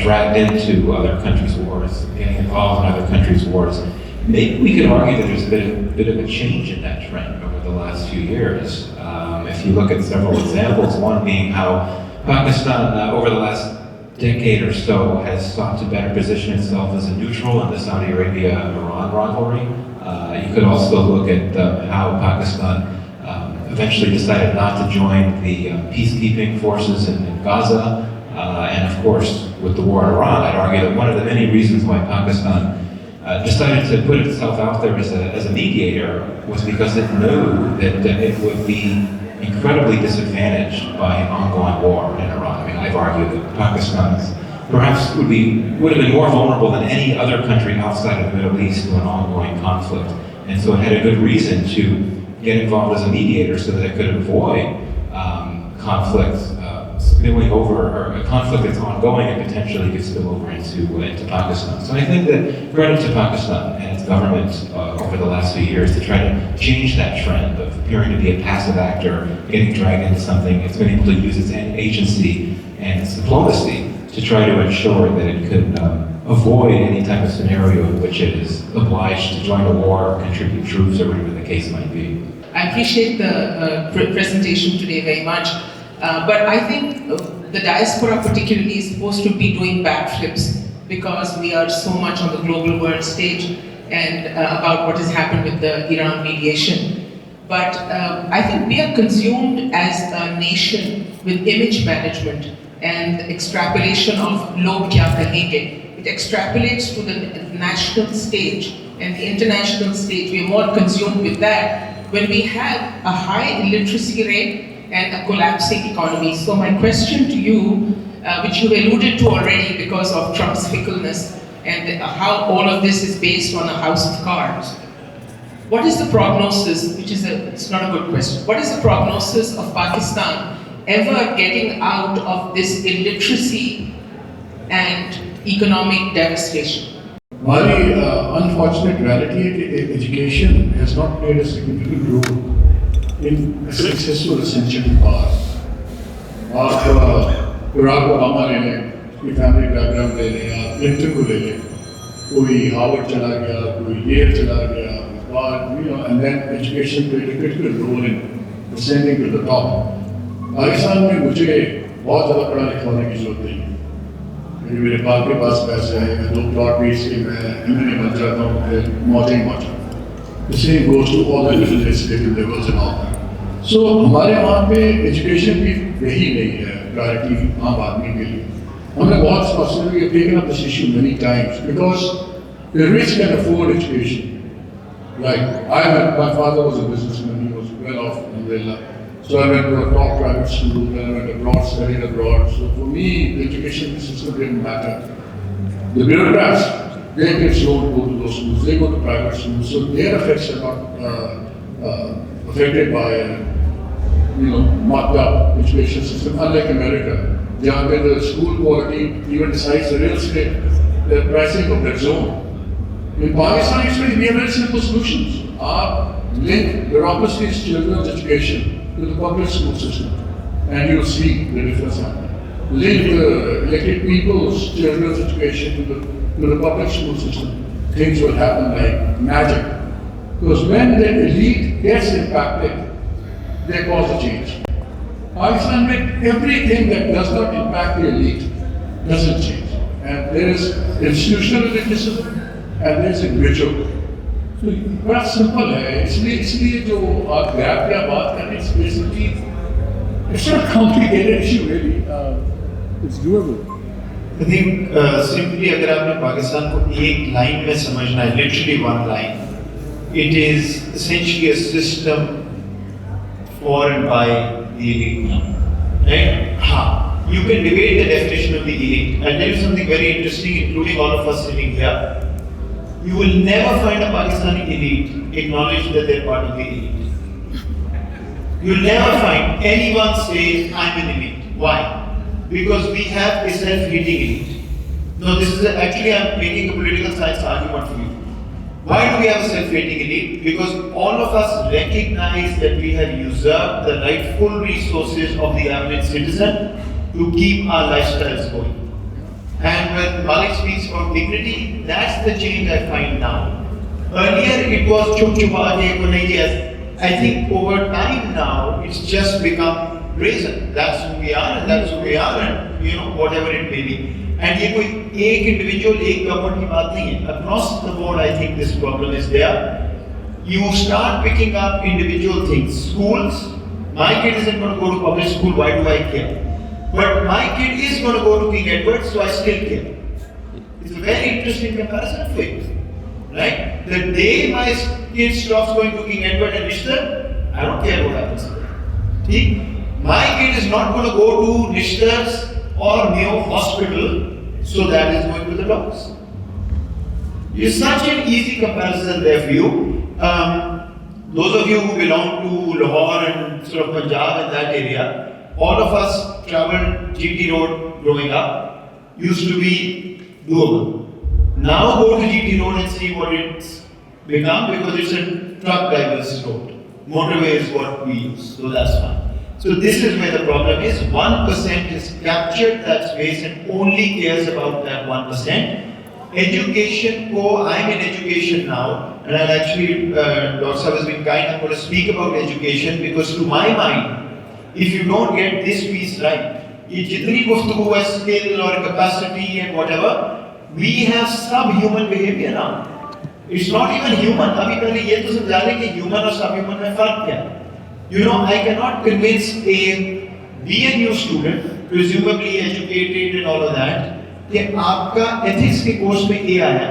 dragged into other countries' wars, getting involved in other countries' wars. Maybe we could argue that there's a bit of a change in that trend over the last few years. If you look at several examples, one being how Pakistan, over the last decade or so, has sought to better position itself as a neutral in the Saudi Arabia-Iran rivalry. You could also look at how Pakistan eventually decided not to join the peacekeeping forces in Gaza. And of course, with the war in Iran, I'd argue that one of the many reasons why Pakistan decided to put itself out there as a mediator was because it knew that it would be incredibly disadvantaged by an ongoing war in Iran. I mean, I've argued that Pakistan perhaps would have been more vulnerable than any other country outside of the Middle East to an ongoing conflict. And so it had a good reason to get involved as a mediator so that it could avoid conflict spilling over, or a conflict that's ongoing and potentially could spill over into Pakistan. So I think that credit to Pakistan and its government over the last few years to try to change that trend of appearing to be a passive actor, getting dragged into something. It's been able to use its agency and its diplomacy to try to ensure that it could avoid any type of scenario in which it is obliged to join a war or contribute troops or whatever the case might be. I appreciate the presentation today very much. But I think the diaspora particularly is supposed to be doing backflips because we are so much on the global world stage and about what has happened with the Iran mediation. But I think we are consumed as a nation with image management and extrapolation of log kya kahenge. It extrapolates to the national stage and the international stage. We are more consumed with that when we have a high illiteracy rate and a collapsing economy. So my question to you, which you alluded to already because of Trump's fickleness and how all of this is based on a house of cards. What is the prognosis, it's not a good question, what is the prognosis of Pakistan ever getting out of this illiteracy and economic devastation? Very unfortunate reality, education has not played a significant role in a successful ascension to power. आप Barack Obama ले लें, कोई family background ले लें, आप Clinton को ले लें, कोई हार्वर्ड चला गया, कोई येल चला गया, and then education played a critical role in ascending to the top. Pakistan में मुझे बहुत ज़्यादा पढ़ा लिखा होने की जरूरत नहीं है। मेरे बाप के पास पैसे हैं, मैं 2 प्लॉट बेच के मैं MNA बन जाता हूँ, मौतें मौजा। The same goes to all the legislative levels and all that. So हमारे वहाँ पे education भी वही नहीं है priority आम आदमी के लिए. हमने बहुत specifically we have taken up this issue many times because the rich can afford education. Like my father was a businessman, he was well off, alhamdulillah. So I went to a top private school, then I went abroad, studied abroad. So for me, the education system didn't matter. The bureaucrats, their kids don't go to those schools, they go to private schools, so their effects are not affected by marked up education system, unlike America, where the school quality even decides the real estate, the pricing of that zone. In Pakistan, we have very simple solutions. Link bureaucracy's children's education to the public school system, and you'll see the difference happening. Link the elected people's children's education to the public school system, things will happen like magic. Because when the elite gets impacted, they cause a change. Pakistan made everything that does not impact the elite doesn't change. And there is institutional elitism and there is individual. So बड़ा simple है, इसलिए जो आप gap या बात करें, it's basically, it's not a complicated issue really. It's doable. I think simply अगर आपने पाकिस्तान को एक लाइन में समझना है, literally one line, it is essentially a system for and by the elite. Right? You can debate the definition of the elite. I'll tell you something very interesting, including all of us sitting here. You will never find a Pakistani elite acknowledge that they're part of the elite. You'll never find anyone say, I'm an elite. Why? Because we have a self-hating elite. No, this is actually, I'm making a political science argument for you. Why do we have a self-hating elite? Because all of us recognize that we have usurped the rightful resources of the average citizen to keep our lifestyles going. And when Malik speaks about dignity, that's the change I find now. Earlier it was chup chupa ke ko nahi yes. I think over time now it's just become brazen. That's who we are and that's who we are and whatever it may be. And ये कोई एक individual, एक government की बात नहीं है. Across the board, I think this problem is there. You start picking up individual things. Schools, my kid isn't going to go to public school, why do I care? But my kid is going to go to King Edward, so I still care. It's a very interesting comparison for you. Right? The day my kid stops going to King Edward and Rishtar, I don't care what happens. See? My kid is not going to go to Rishtar's or Mayo Hospital, so that is going to the dogs. It's such an easy comparison there for you. Those of you who belong to Lahore and sort of Punjab and that area, all of us traveled GT Road growing up, used to be doable. Now go to GT Road and see what it's become because it's a truck driver's road. Motorway is what we use, so that's fine. So this is where the problem is. 1% is captured that space and only cares about that 1%. Education, I'm in education now, and I'll actually, Dr. Sahab has been kind, I'm going to speak about education because to my mind, if you don't get this piece right, ये जितनी गुफ्तगू है skill or capacity and whatever, we have subhuman behavior now. It's not even human. अभी पहले ये तो समझा लें कि human और subhuman में फर्क क्या है. I cannot convince a BNU student, presumably educated and all of that, कि आपका ethics के कोर्स में A आया,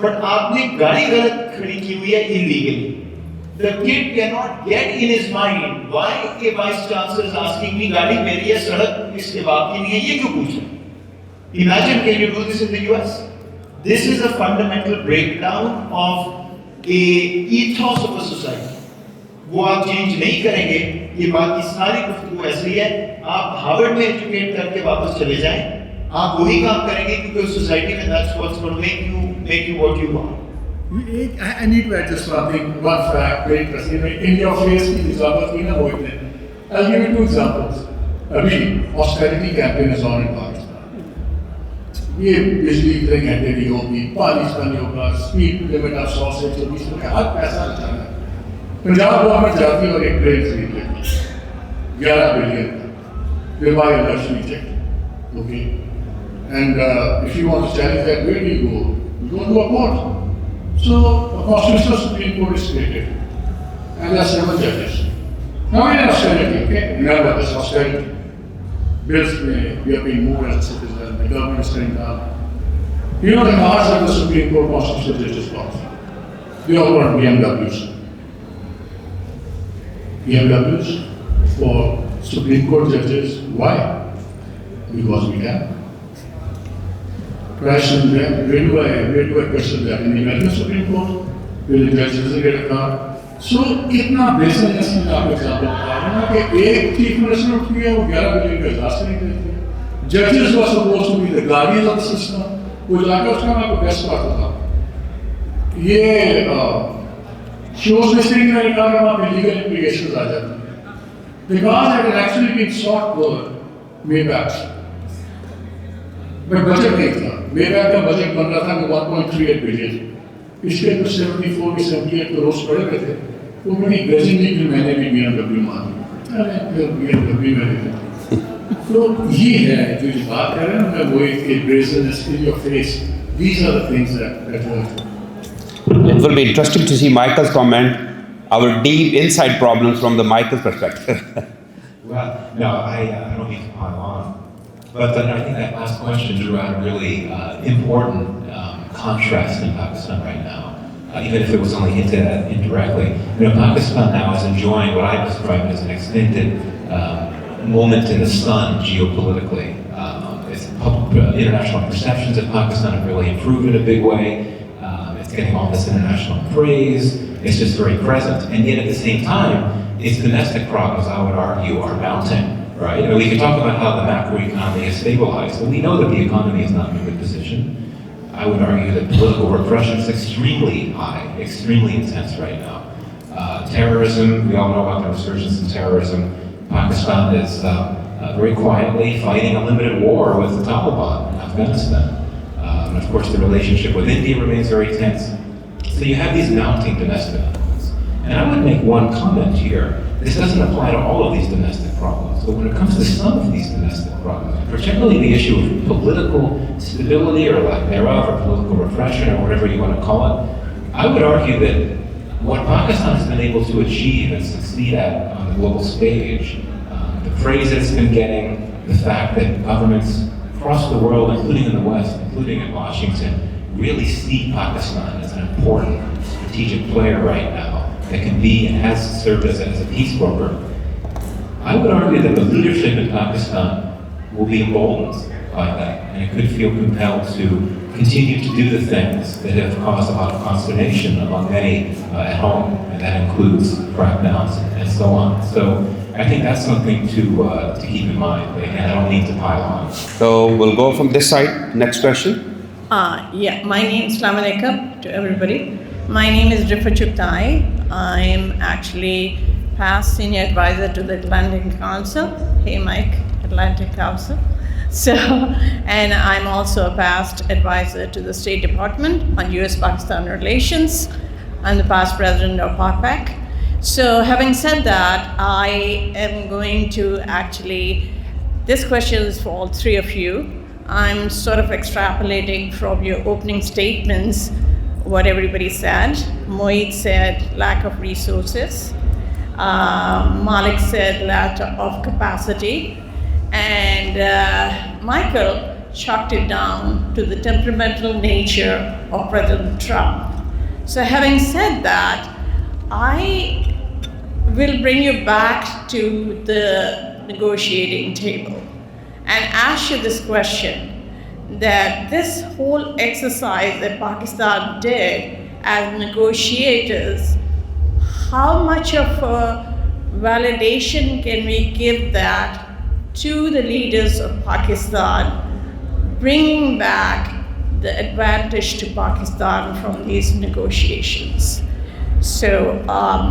but आपने गाड़ी गलत खड़ी की हुई है illegally. The kid cannot get in his mind why a vice chancellor is asking me गाड़ी मेरी है सड़क इसके बाप की नहीं है ये क्यों पूछ रहे? Imagine, can you do this in the US? This is a fundamental breakdown of a ethos of a society. वो आप चेंज नहीं करेंगे, ये बाकी सारी गुफ्तगू ऐसी है, आप हार्वर्ड में एजुकेट करके वापस चले जाएं, आप वही काम करेंगे क्योंकि उस सोसाइटी में that's what's going to make you what you are. I need to add just one thing, one fact, very interesting. In your face की example की ना वो इतने. I'll give you two examples. अभी austerity campaign is on in Pakistan. ये बिजली इतने घंटे नहीं होगी, पानी नहीं होगा, speed limit आप 100 से 120 में हर पैसा बचाना है. पंजाब गवर्नमेंट जाती है और एक ट्रेन खरीद लेती है 11 बिलियन का. They buy a luxury jet. Okay? And if you want to challenge that, where do you go? You go to a court. So a constitutional Supreme Court is created. And there are 7 judges. Now in austerity, okay? Remember this austerity. Bills we are being moved as a citizen, the government is cutting down. You know the cars that the Supreme Court constitutional judges got? They all want BMWs. BMWs for Supreme Court judges. Why? Because we can. Question them, where do I question that? In the American Supreme Court, will the judge doesn't get a car? So, इतना बेसननेस में आप example बता रहे हैं कि एक chief minister उठ गया वो 11 बिलियन का इजाज़त नहीं देते. Judges were supposed to be the guardians of the system. वो जाकर उसका मैं आपको बेस्ट बात बताऊँ. ये shows listening का एक आगे वहाँ पे legal implications आ जाती हैं. Because it had actually been sought for Maybach. But budget नहीं था. Maybach का budget बन रहा था 1.38 billion. इसके तो 74 की 78 करोड़ पड़े हुए थे. वो बड़ी ग्रेजिंगली कि मैंने भी BMW मांगी. अरे BMW मैंने दी. तो ये है जो बात कर रहे हैं ना वो एक brazeness in your face. These are the things that work. It will be interesting to see Michael's comment, our deep inside problems from the Michael's perspective. Well, no, I don't mean to pile on. But I think that last question drew out a really important contrast in Pakistan right now, even if it was only hinted at indirectly. Pakistan now is enjoying what I describe as an extended moment in the sun geopolitically. International perceptions of Pakistan have really improved in a big way. It's getting all this international praise. It's just very present. And yet at the same time, its domestic problems, I would argue, are mounting. Right? We can talk about how the macroeconomy has stabilized, but we know that the economy is not in a good position. I would argue that political repression is extremely high, extremely intense right now. Terrorism, we all know about the resurgence in terrorism. Pakistan is very quietly fighting a limited war with the Taliban in Afghanistan. And of course, the relationship with India remains very tense. So you have these mounting domestic problems. And I would make one comment here. This doesn't apply to all of these domestic problems, but when it comes to some of these domestic problems, particularly the issue of political stability or lack thereof, or political repression, or whatever you want to call it, I would argue that what Pakistan has been able to achieve and succeed at on the global stage, the praise that it's been getting, the fact that governments across the world, including in the West, including in Washington, really see Pakistan as an important strategic player right now, that can be and has served as a peace broker. I would argue that the leadership in Pakistan will be emboldened by that, and it could feel compelled to continue to do the things that have caused a lot of consternation among many at home, and that includes crackdowns and so on. So I think that's something to keep in mind. But again, I don't need to pile on. So we'll go from this side. Next question. Yeah, my name is Assalamu alaikum to everybody. My name is Rifa Chuptai. I'm actually past senior advisor to the Atlantic Council. Hey, Mike, Atlantic Council. So, and I'm also a past advisor to the State Department on US-Pakistan relations. I'm the past president of APPNA. So, having said that, I am going to actually, this question is for all three of you. I'm sort of extrapolating from your opening statements what everybody said. Moeed said lack of resources. Malik said lack of capacity. And Michael chalked it down to the temperamental nature of President Trump. So having said that, I will bring you back to the negotiating table and ask you this question, that this whole exercise that Pakistan did as negotiators, how much of a validation can we give that to the leaders of Pakistan, bringing back the advantage to Pakistan from these negotiations? So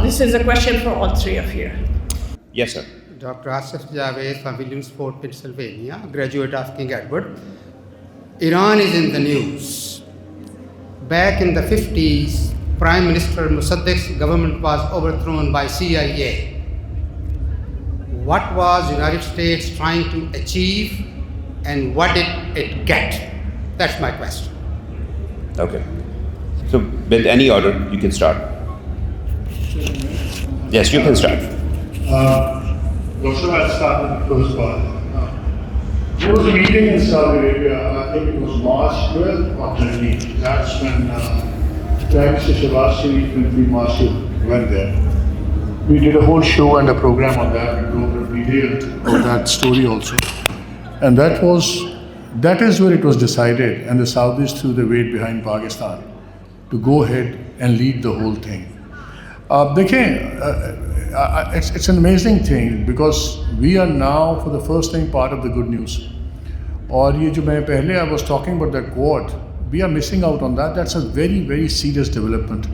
this is a question for all three of you. Yes, sir. Dr. Asif Javed from Williamsport, Pennsylvania, graduate of King Edward. Iran is in the news. Back in the 50s, Prime Minister Mossaddeq's government was overthrown by CIA. What was United States trying to achieve, and what did it get? That's my question. Okay. So with any order, you can start. Yes, you can start. Doctor, I'll start with the first part. There was a meeting in Saudi Arabia, I think it was March 12th or 13th. That's when Prime Minister Shahbaz Sharif and Field Marshal went there. We did a whole show and a program on that. We wrote a detail of that story also. And that is where it was decided, and the Saudis threw their weight behind Pakistan to go ahead and lead the whole thing. It's an amazing thing because we are now, for the first thing, part of the good news. और ये जो मैं पहले I was talking about that quad, we are missing out on that. That's a very, very serious development.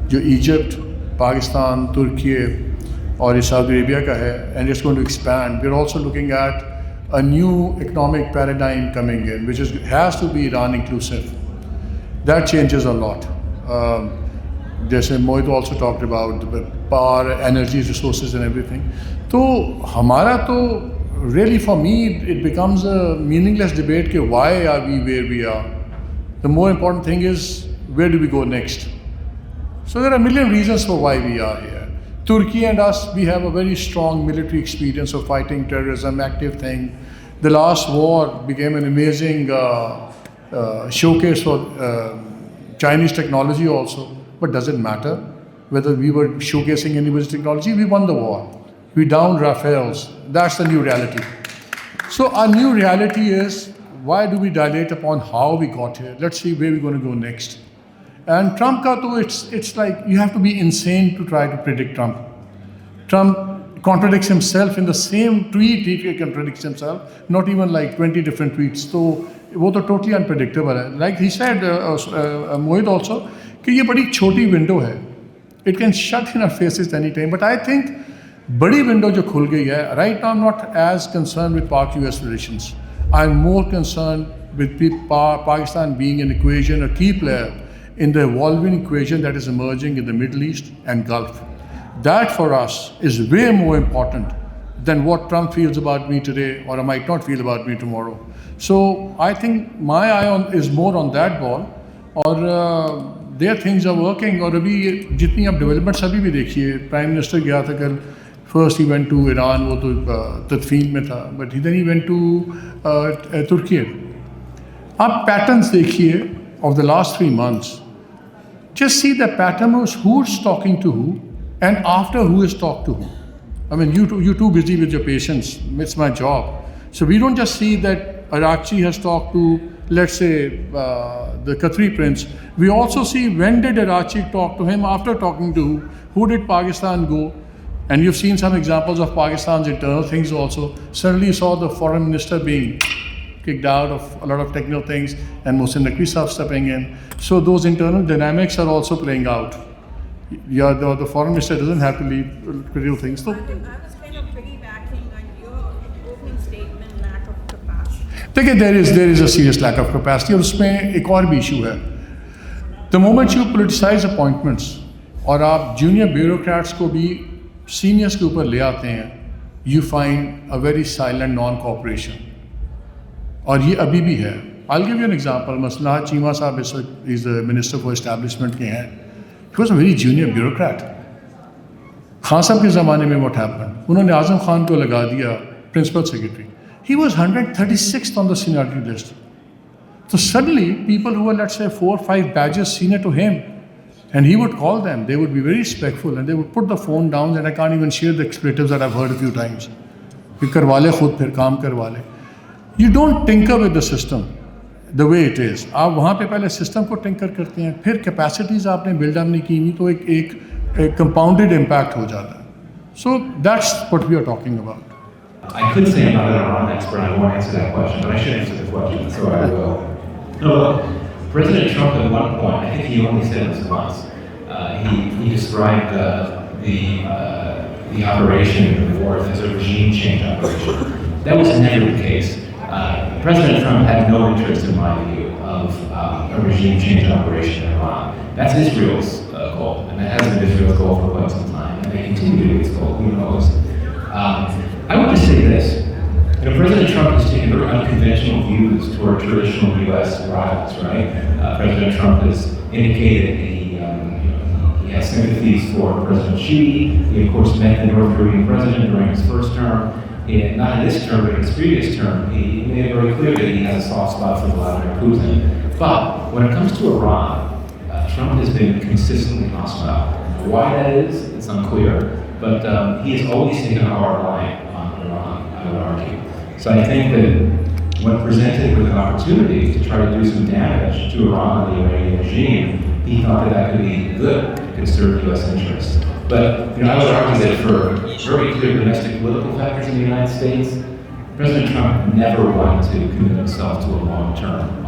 जो Egypt, Pakistan, Turkey और Saudi Arabia का है, and it's going to expand. We're also looking at a new economic paradigm coming in, which has to be Iran inclusive. That changes a lot. जैसे मोहित also talked about the power, energy, resources and everything. तो हमारा तो really for me it becomes a meaningless debate कि why are we where we are. The more important thing is where do we go next. So there are a million reasons for why we are here. Turkey and us, we have a very strong military experience of fighting terrorism, active thing. The last war became an amazing showcase for Chinese technology also. But does it matter whether we were showcasing anybody's technology? We won the war. We downed Rafales. That's the new reality. So our new reality is, why do we dilate upon how we got here? Let's see where we're going to go next. And Trump ka to, it's like you have to be insane to try to predict Trump. Trump contradicts himself in the same tweet. He contradicts himself, not even like 20 different tweets. So वो तो totally unpredictable है. Like he said, Mohit also, कि ये बड़ी छोटी window है. It can shut in our faces anytime. But I think बड़ी window जो खुल गई है. Right now I'm not as concerned with Pak-US relations. I'm more concerned with Pakistan being an equation, a key player in the evolving equation that is emerging in the Middle East and Gulf. That for us is way more important than what Trump feels about me today or might not feel about me tomorrow. So I think my eye is more on that ball, और their things are working. और अभी जितनी आप developments अभी भी देखिए, Prime Minister गया था कल, first he went to Iran, वो तो तदफीन में था, but then he went to Turkey. आप patterns देखिए of the last 3 months. Just see the pattern of who's talking to who and after who is talked to who. I mean, you're too busy with your patients. It's my job. So we don't just see that Araqchi has talked to, let's say, the Qatari prince. We also see when did Araqchi talk to him, after talking to who did Pakistan go. And you've seen some examples of Pakistan's internal things also. Suddenly you saw the foreign minister being kicked out of a lot of technical things and Mohsin Naqvi Saab stepping in. So those internal dynamics are also playing out. Yeah, the foreign minister doesn't have to leave critical things. So, I was kind of piggybacking on your opening statement, lack of capacity. देखिए, there is a serious lack of capacity और उसमें एक और भी issue है. The moment you politicize appointments और आप junior bureaucrats को भी seniors के ऊपर ले आते हैं, you find a very silent non-cooperation. और ये अभी भी है. I'll give you an example. मसला चीमा साहब is the Minister for Establishment के हैं. He was a very junior bureaucrat. Khan साहब के ज़माने में what happened? उन्होंने आज़म खान को लगा दिया principal secretary. He was 136th on the seniority list. So suddenly people who were, let's say, 4 or 5 badges senior to him, and he would call them, they would be very respectful and they would put the phone down, and I can't even share the expletives that I've heard a few times. कि करवा ले खुद फिर काम करवा ले. You don't tinker with the system the way it is. आप वहाँ पे पहले system को tinker करते हैं, फिर capacities आपने build up नहीं की हुई तो एक compounded impact हो जाता है. So that's what we are talking about. I could say I'm not an Iran expert, I won't answer that question, but I should answer the question, so I will. No, look, President Trump at one point, I think he only said this once, he described the operation in the war as a regime change operation. That was never the case. President Trump had no interest, in my view, of a regime change operation in Iran. That's Israel's goal, and that has been Israel's goal for quite some time, and they continue to be its goal, who knows. I would just say this. President Trump has taken very unconventional views toward traditional U.S. rivals, right? President Trump has indicated he has sympathies for President Xi. He, of course, met the North Korean president during his first term. Not in this term, but in his previous term, he made it very clear that he has a soft spot for Vladimir Putin. But when it comes to Iran, Trump has been consistently hostile. Why that is, it's unclear, but he has always taken a hard line on Iran, I would argue. So I think that when presented with an opportunity to try to do some damage to Iran and the Iranian regime, he thought that could be good, it could serve U.S. interests. But I would argue that for very clear domestic political factors in the United States, President Trump never wanted to commit himself to a long-term,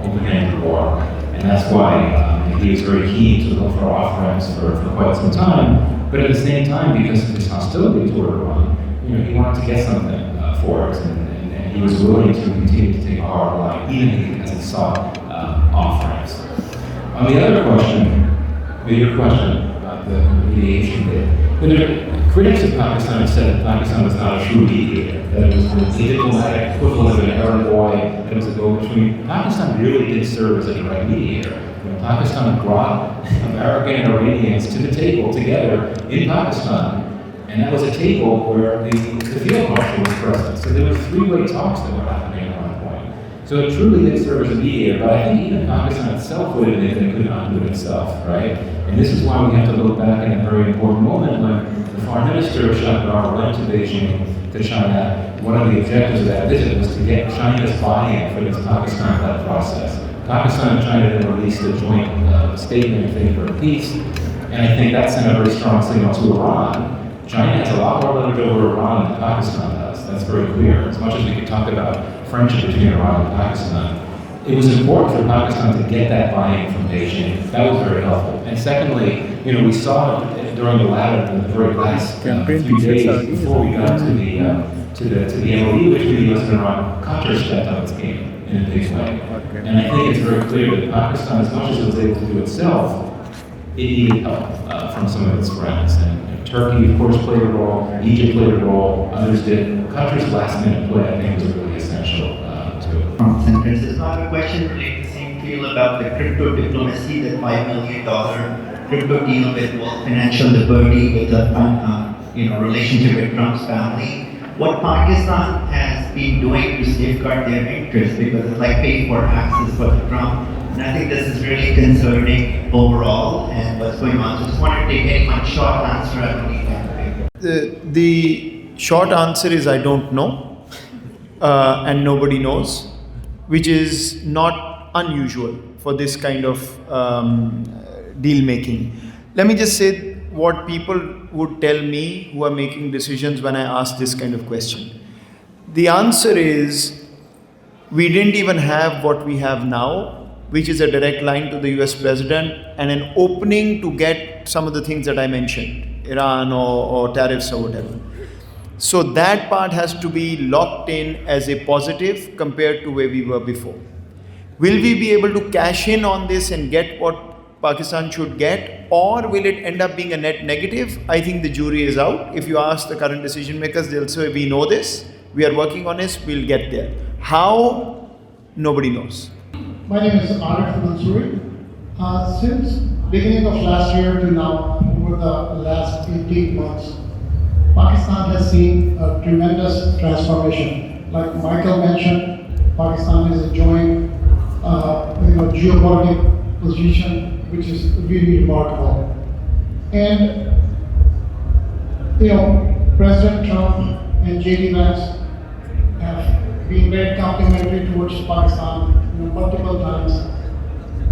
open-ended war. And that's why he was very keen to look for off-ramps for quite some time. But at the same time, because of his hostility toward Iran, he wanted to get something for it. And he was willing to continue to take a hard line, even as he sought off-ramps. On the other question, your question, the mediation bit. Critics of Pakistan have said that Pakistan was not a true mediator, that it was the diplomatic equivalent of an errand boy, that it was a go-between. Pakistan really did serve as a direct mediator. Pakistan brought American and Iranians to the table together in Pakistan And that was a table where the field marshal was present. So there were three-way talks that were happening at one point. So it truly did serve as a mediator, but I think even Pakistan itself would admit that it could not do it itself, right? And this is why we have to look back at a very important moment when the foreign minister of Shahbar went to Beijing, to China. One of the objectives of that visit was to get China's buy-in for this Pakistan-led process. Pakistan and China then released a joint statement in favor of peace, and I think that sent a very strong signal to Iran. China has a lot more leverage over Iran than Pakistan does. That's very clear. As much as we could talk about friendship between Iran and Pakistan, it was important for Pakistan to get that buy-in from Beijing. That was very helpful. And secondly, we saw during the very last few days before we got to the MOU between the US and Iran, Qatar stepped up its game in a big way. And I think it's very clear that Pakistan, as much as it was able to do itself, it needed help from some of its friends. And Turkey, of course, played a role. Egypt played a role. Others did. Qatar's last-minute play, I think, was really essential to it. This is not a question related to the same field about the crypto diplomacy, that $5 million crypto deal with World Financial Liberty, with a relationship with Trump's family. What Pakistan has been doing to safeguard their interests, because it's like paying for access for Trump. And I think this is really concerning overall and what's going on. So just wanted to take any one short answer. I don't need that. The short answer is I don't know, and nobody knows, which is not unusual for this kind of deal making. Let me just say what people would tell me who are making decisions when I ask this kind of question. The answer is we didn't even have what we have now, which is a direct line to the US president and an opening to get some of the things that I mentioned, Iran or tariffs or whatever. So that part has to be locked in as a positive compared to where we were before. Will we be able to cash in on this and get what Pakistan should get, or will it end up being a net negative? I think the jury is out. If you ask the current decision makers, they'll say, we know this, we are working on this, we'll get there. How? Nobody knows. My name is Arif Mansouri. Since beginning of last year to now, over the last 18 months, Pakistan has seen a tremendous transformation. Like Michael mentioned, Pakistan is enjoying geopolitical position which is really remarkable. And President Trump and JD Vance have been very complimentary towards Pakistan multiple times.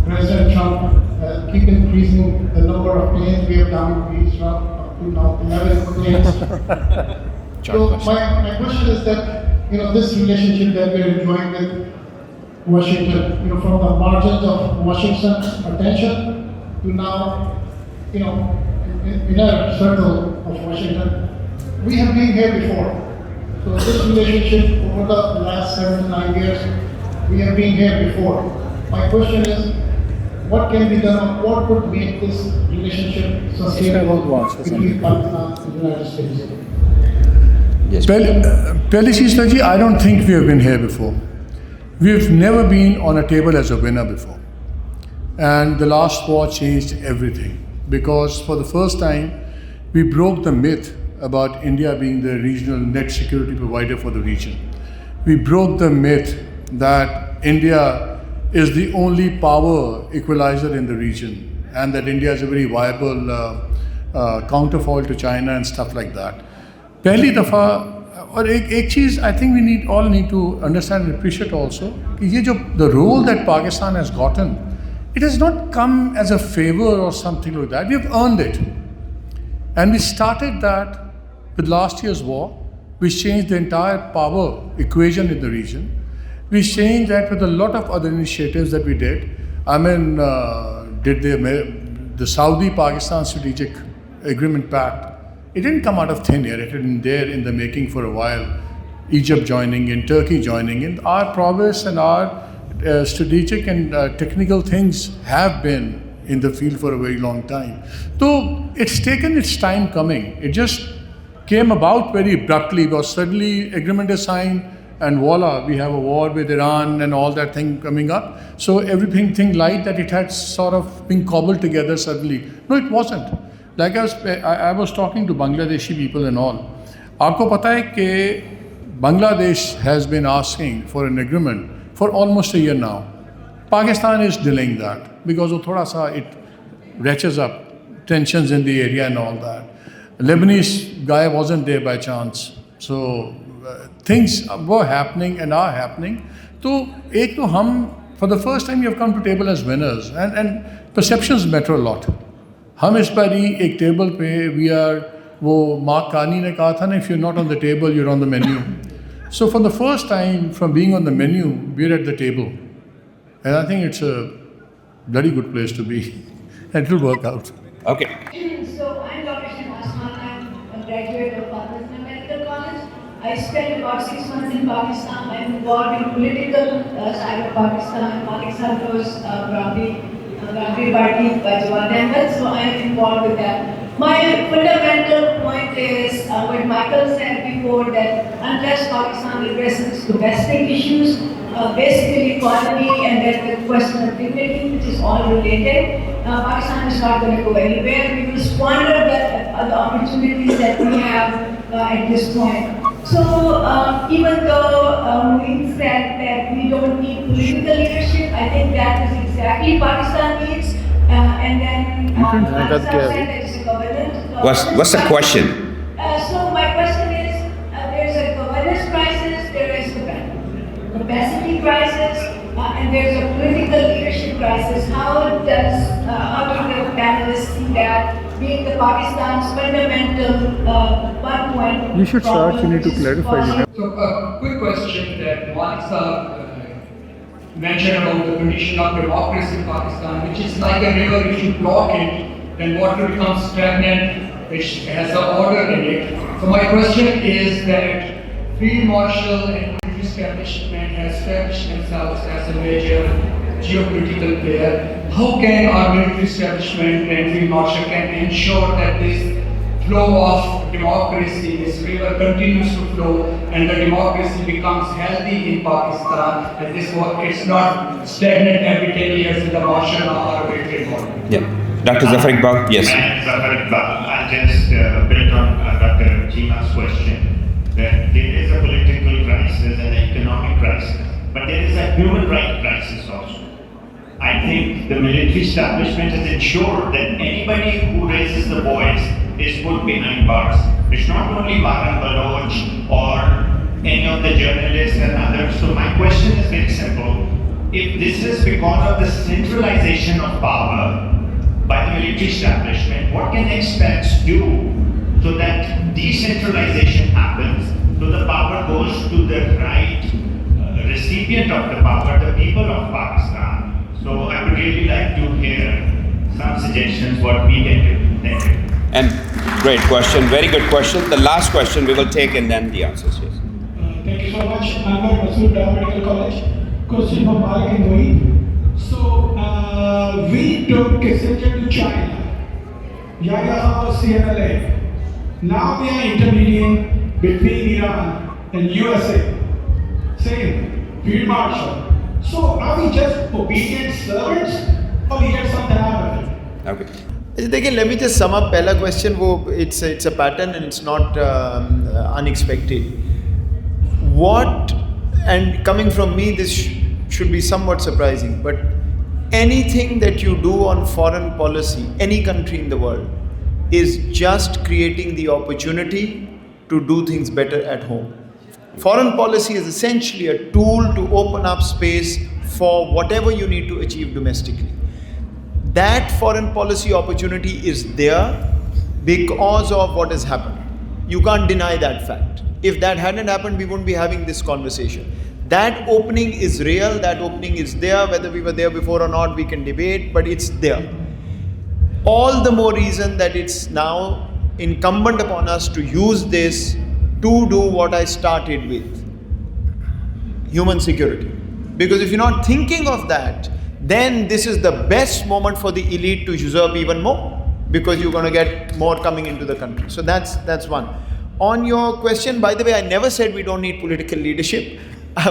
President Trump keep increasing the number of planes we have down to Israel up to now 11 planes. So my question is that this relationship that we are enjoying with Washington, from the margins of Washington's attention to now, in a circle of Washington, we have been here before. So this relationship over the last 7 to 9 years, we have been here before. My question is, what can be done, or what would make this relationship sustainable between Pakistan and the United States? Yes. Pehli cheez to ji, I don't think we have been here before. We've never been on a table as a winner before. And the last war changed everything, because for the first time, we broke the myth about India being the regional net security provider for the region. We broke the myth that India is the only power equalizer in the region, and that India is a very viable counterfoil to China and stuff like that. Pehli dafa, और एक चीज़ I think we all need to understand and appreciate also, कि the role that Pakistan has gotten, it has not come as a favor or something like that. We have earned it, and we started that with last year's war, which changed the entire power equation in the region. We changed that with a lot of other initiatives that we did. I mean, did the Saudi-Pakistan Strategic Agreement Pact. It didn't come out of thin air. It had been there in the making for a while. Egypt joining in, Turkey joining in. Our progress and our strategic and technical things have been in the field for a very long time. So it's taken its time coming. It just came about very abruptly, because suddenly agreement is signed and voila, we have a war with Iran and all that thing coming up. So everything like that, it had sort of been cobbled together suddenly. No, it wasn't. Like I was talking to Bangladeshi people and all. आपको पता है कि Bangladesh has been asking for an agreement for almost a year now. Pakistan is delaying that because वो थोड़ा सा it ratchets up tensions in the area and all that. Lebanese guy wasn't there by chance. So things were happening and are happening. So एक तो हम for the first time you have come to table as winners and perceptions matter a lot. हम इस बारी एक table पे we are वो mark कानी ने कहा था ना if you're not on the table you're on the menu. So for the first time from being on the menu we're at the table. And I think it's a very good place to be. And it will work out. Okay. So I'm Dr. Shinasman. I'm a graduate of Pakistan Medical College. I spent about 6 months in Pakistan. I'm involved in political side of Pakistan. Malik Sahib was Gandhi Party Bajwa Denver, so I'm involved with that. My fundamental point is what Michael said before, that unless Pakistan addresses domestic issues, basically economy and then the question of dignity, which is all related, Pakistan is not going to go anywhere. We will squander the opportunities that we have at this point. So even though Moeen said that we don't need political leadership, I think that is exactly Pakistan needs. And then What's the question? So my question is, there's a governance crisis, there is a capacity crisis, and there's a political leadership crisis. How do the panelists see that being the Pakistan's fundamental 1 point? You should start, you need to clarify. So a quick question that Malik mentioned about the condition of democracy in Pakistan, which is like a river. If you block it, then water becomes stagnant, which has an order in it. So my question is that Field Marshal and military establishment has established themselves as a major geopolitical player. How can our military establishment and Field Marshal can ensure that this flow of democracy, this river continues to flow and the democracy becomes healthy in Pakistan, and this it's not stagnant every 10 years with the Marshal or military model? Yeah. Dr. Zafar Iqbal, yes. Zafar Iqbal, I'll just build on Dr. Chima's question, that there is a political crisis and an economic crisis, but there is a human rights crisis also. I think the military establishment has ensured that anybody who raises the voice is put behind bars. It's not only Baran Baloch or any of the journalists and others. So my question is very simple. If this is because of the centralization of power by the military establishment, what can experts do so that decentralization happens, so the power goes to the right recipient of the power, the people of Pakistan? So I would really like to hear some suggestions what we can do. Thank you. And great question, very good question. The last question we will take and then the answers, yes. Thank you so much. I'm at Masood Medical College. Question for Malik and Moeen. So we took Kissinger to China. Yahya was CNLA. Now we are intervening between Iran and USA. Same, Field Marshal. So are we just obedient servants or we get something out of it? Okay. Again, let me just sum up. Pehla question, it's a pattern and it's not unexpected. What, and coming from me, this should be somewhat surprising, but anything that you do on foreign policy, any country in the world, is just creating the opportunity to do things better at home. Foreign policy is essentially a tool to open up space for whatever you need to achieve domestically. That foreign policy opportunity is there because of what has happened. You can't deny that fact. If that hadn't happened, we wouldn't be having this conversation. That opening is real, that opening is there. Whether we were there before or not, we can debate, but it's there. All the more reason that it's now incumbent upon us to use this to do what I started with, human security. Because if you're not thinking of that, then this is the best moment for the elite to usurp even more, because you're going to get more coming into the country. So that's one. On your question, by the way, I never said we don't need political leadership.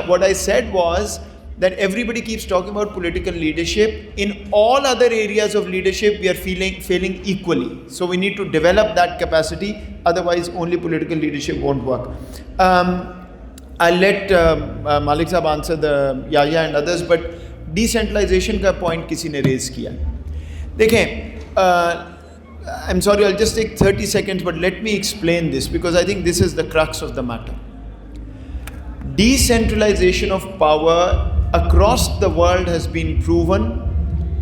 What I said was that everybody keeps talking about political leadership. In all other areas of leadership, we are failing equally. So we need to develop that capacity, otherwise only political leadership won't work. I'll let Malik Sahab answer the Yahya and others, but decentralization का point किसी ने raise किया. देखें, I'm sorry, I'll just take 30 seconds, but let me explain this because I think this is the crux of the matter. Decentralization of power across the world has been proven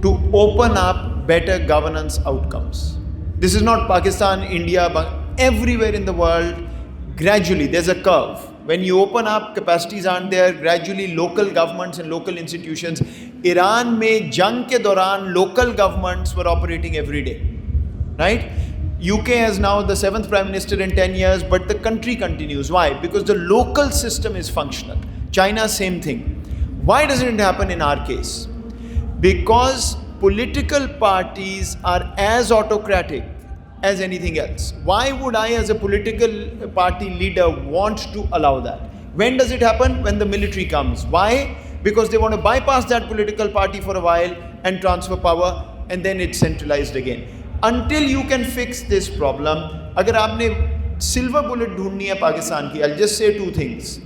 to open up better governance outcomes. This is not Pakistan, India, but everywhere in the world, gradually, there's a curve. When you open up, capacities aren't there, gradually local governments and local institutions. Iran mein jang ke dauran, local governments were operating every day, right? UK has now the 7th Prime Minister in 10 years, but the country continues. Why? Because the local system is functional. China, same thing. Why doesn't it happen in our case? Because political parties are as autocratic as anything else. Why would I as a political party leader want to allow that? When does it happen? When the military comes. Why? Because they want to bypass that political party for a while and transfer power, and then it's centralized again. Until you can fix this problem, अगर आपने silver bullet ढूंढनी है पाकिस्तान की, I'll just say two things.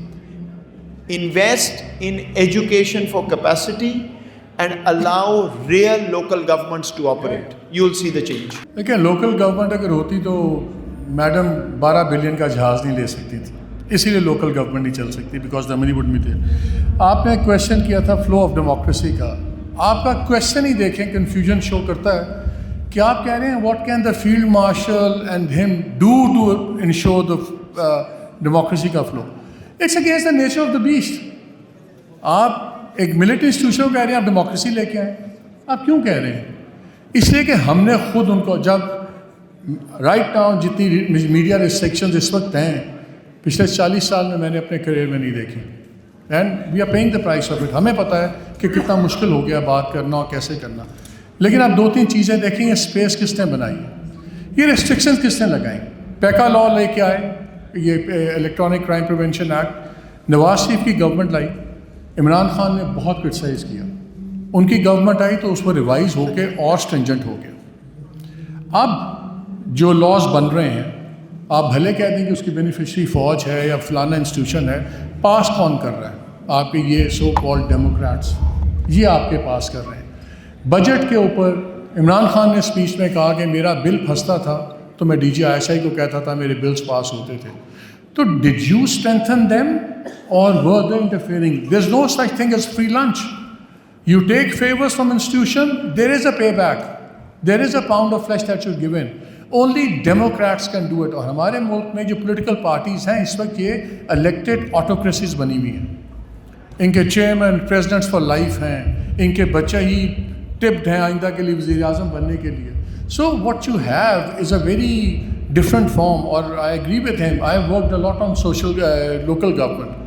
Invest in education for capacity and allow real local governments to operate. You'll see the change. देखिए, local government अगर होती तो madam 12 billion का जहाज़ नहीं ले सकती थी. इसीलिए लोकल गवर्नमेंट नहीं चल सकती, because the money would be there. आपने क्वेश्चन किया था फ्लो ऑफ डेमोक्रेसी का. आपका क्वेश्चन ही देखें, कन्फ्यूजन शो करता है कि आप कह रहे हैं what can the field marshal and him do to ensure the democracy का flow. It's against the nature of the beast. आप एक मिलिट्री इंस्टीट्यूशन को कह रहे हैं आप डेमोक्रेसी लेके आए. आप क्यों कह रहे हैं? इसलिए कि हमने खुद उनको, जब राइट नाउ जितनी मीडिया रिस्ट्रिक्शंस इस वक्त हैं, पिछले 40 साल में मैंने अपने करियर में नहीं देखी. And we are paying the price of it. हमें पता है कि कितना मुश्किल हो गया बात करना और कैसे करना. लेकिन आप 2-3 चीज़ें देखेंगे, स्पेस किसने बनाई, ये रिस्ट्रिक्शंस किसने लगाई. पैका लॉ लेके आए, ये electronic crime prevention act, Nawaz Sharif की गवर्नमेंट लाई, इमरान खान ने बहुत क्रिटिसाइज़ किया. उनकी गवर्नमेंट आई तो उस पर रिवाइज होके और स्ट्रिंजेंट हो गया. अब जो लॉज बन रहे हैं, आप भले कह दें कि उसकी बेनिफिशरी फौज है या फलाना इंस्टीट्यूशन है, पास कौन कर रहा है? आपके ये सो कॉल्ड डेमोक्रेट्स, ये आपके पास कर रहे हैं. बजट के ऊपर इमरान खान ने स्पीच में कहा कि मेरा बिल फंसता था तो मैं DGISI को कहता था मेरे बिल्स पास होते थे. तो डिड यू स्ट्रेंथन देम और were they interfering? There is no such thing as free lunch. You take favors from institution, there is a payback. There is a pound of flesh that you're given. Only Democrats can do it. और हमारे मुल्क में जो political parties हैं इस वक्त ये elected autocracies बनी हुई हैं. इनके चेयरमैन presidents for life हैं, इनके बच्चे ही tipped हैं आइंदा के लिए वज़ीर आज़म बनने के लिए. So what you have is a very different form. और I agree with him. I have worked a lot on local government.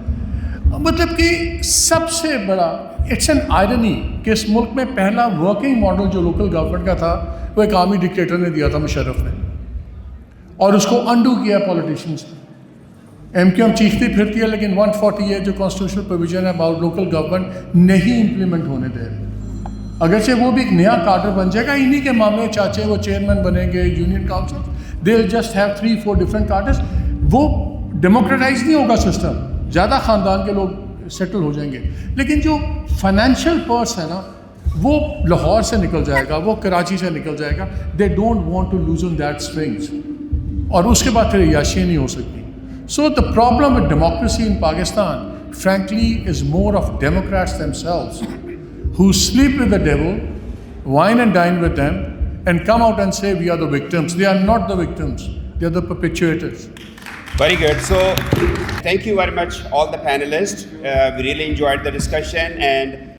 मतलब कि सबसे बड़ा इट्स एन आयरनी कि इस मुल्क में पहला वर्किंग मॉडल जो लोकल गवर्नमेंट का था वो एक आर्मी डिक्टेटर ने दिया था, मुशर्रफ ने, और उसको अंडू किया पॉलिटिशियंस ने. MQM चीखती फिरती है लेकिन 148 जो कॉन्स्टिट्यूशनल प्रोविजन है अबाउट लोकल गवर्नमेंट नहीं इम्प्लीमेंट होने दे रहे. अगरचे वो भी एक नया कार्डर बन जाएगा, इन्हीं के मामले चाचे वो चेयरमैन बनेंगे union council, they will just have 3-4 different cadres. वो डेमोक्रेटाइज नहीं होगा सिस्टम, ज़्यादा ख़ानदान के लोग सेटल हो जाएंगे. लेकिन जो फाइनेंशियल पर्स है ना वो लाहौर से निकल जाएगा, वो कराची से निकल जाएगा. They don't want to lose on that strings, और उसके बाद फिर याशी नहीं हो सकती. So the problem with democracy in Pakistan frankly is more of Democrats themselves who sleep with the devil, wine and dine with them, and come out and say we are the victims. They are not the victims, they are the perpetuators. Very good. So, thank you very much, all the panelists. We really enjoyed the discussion, and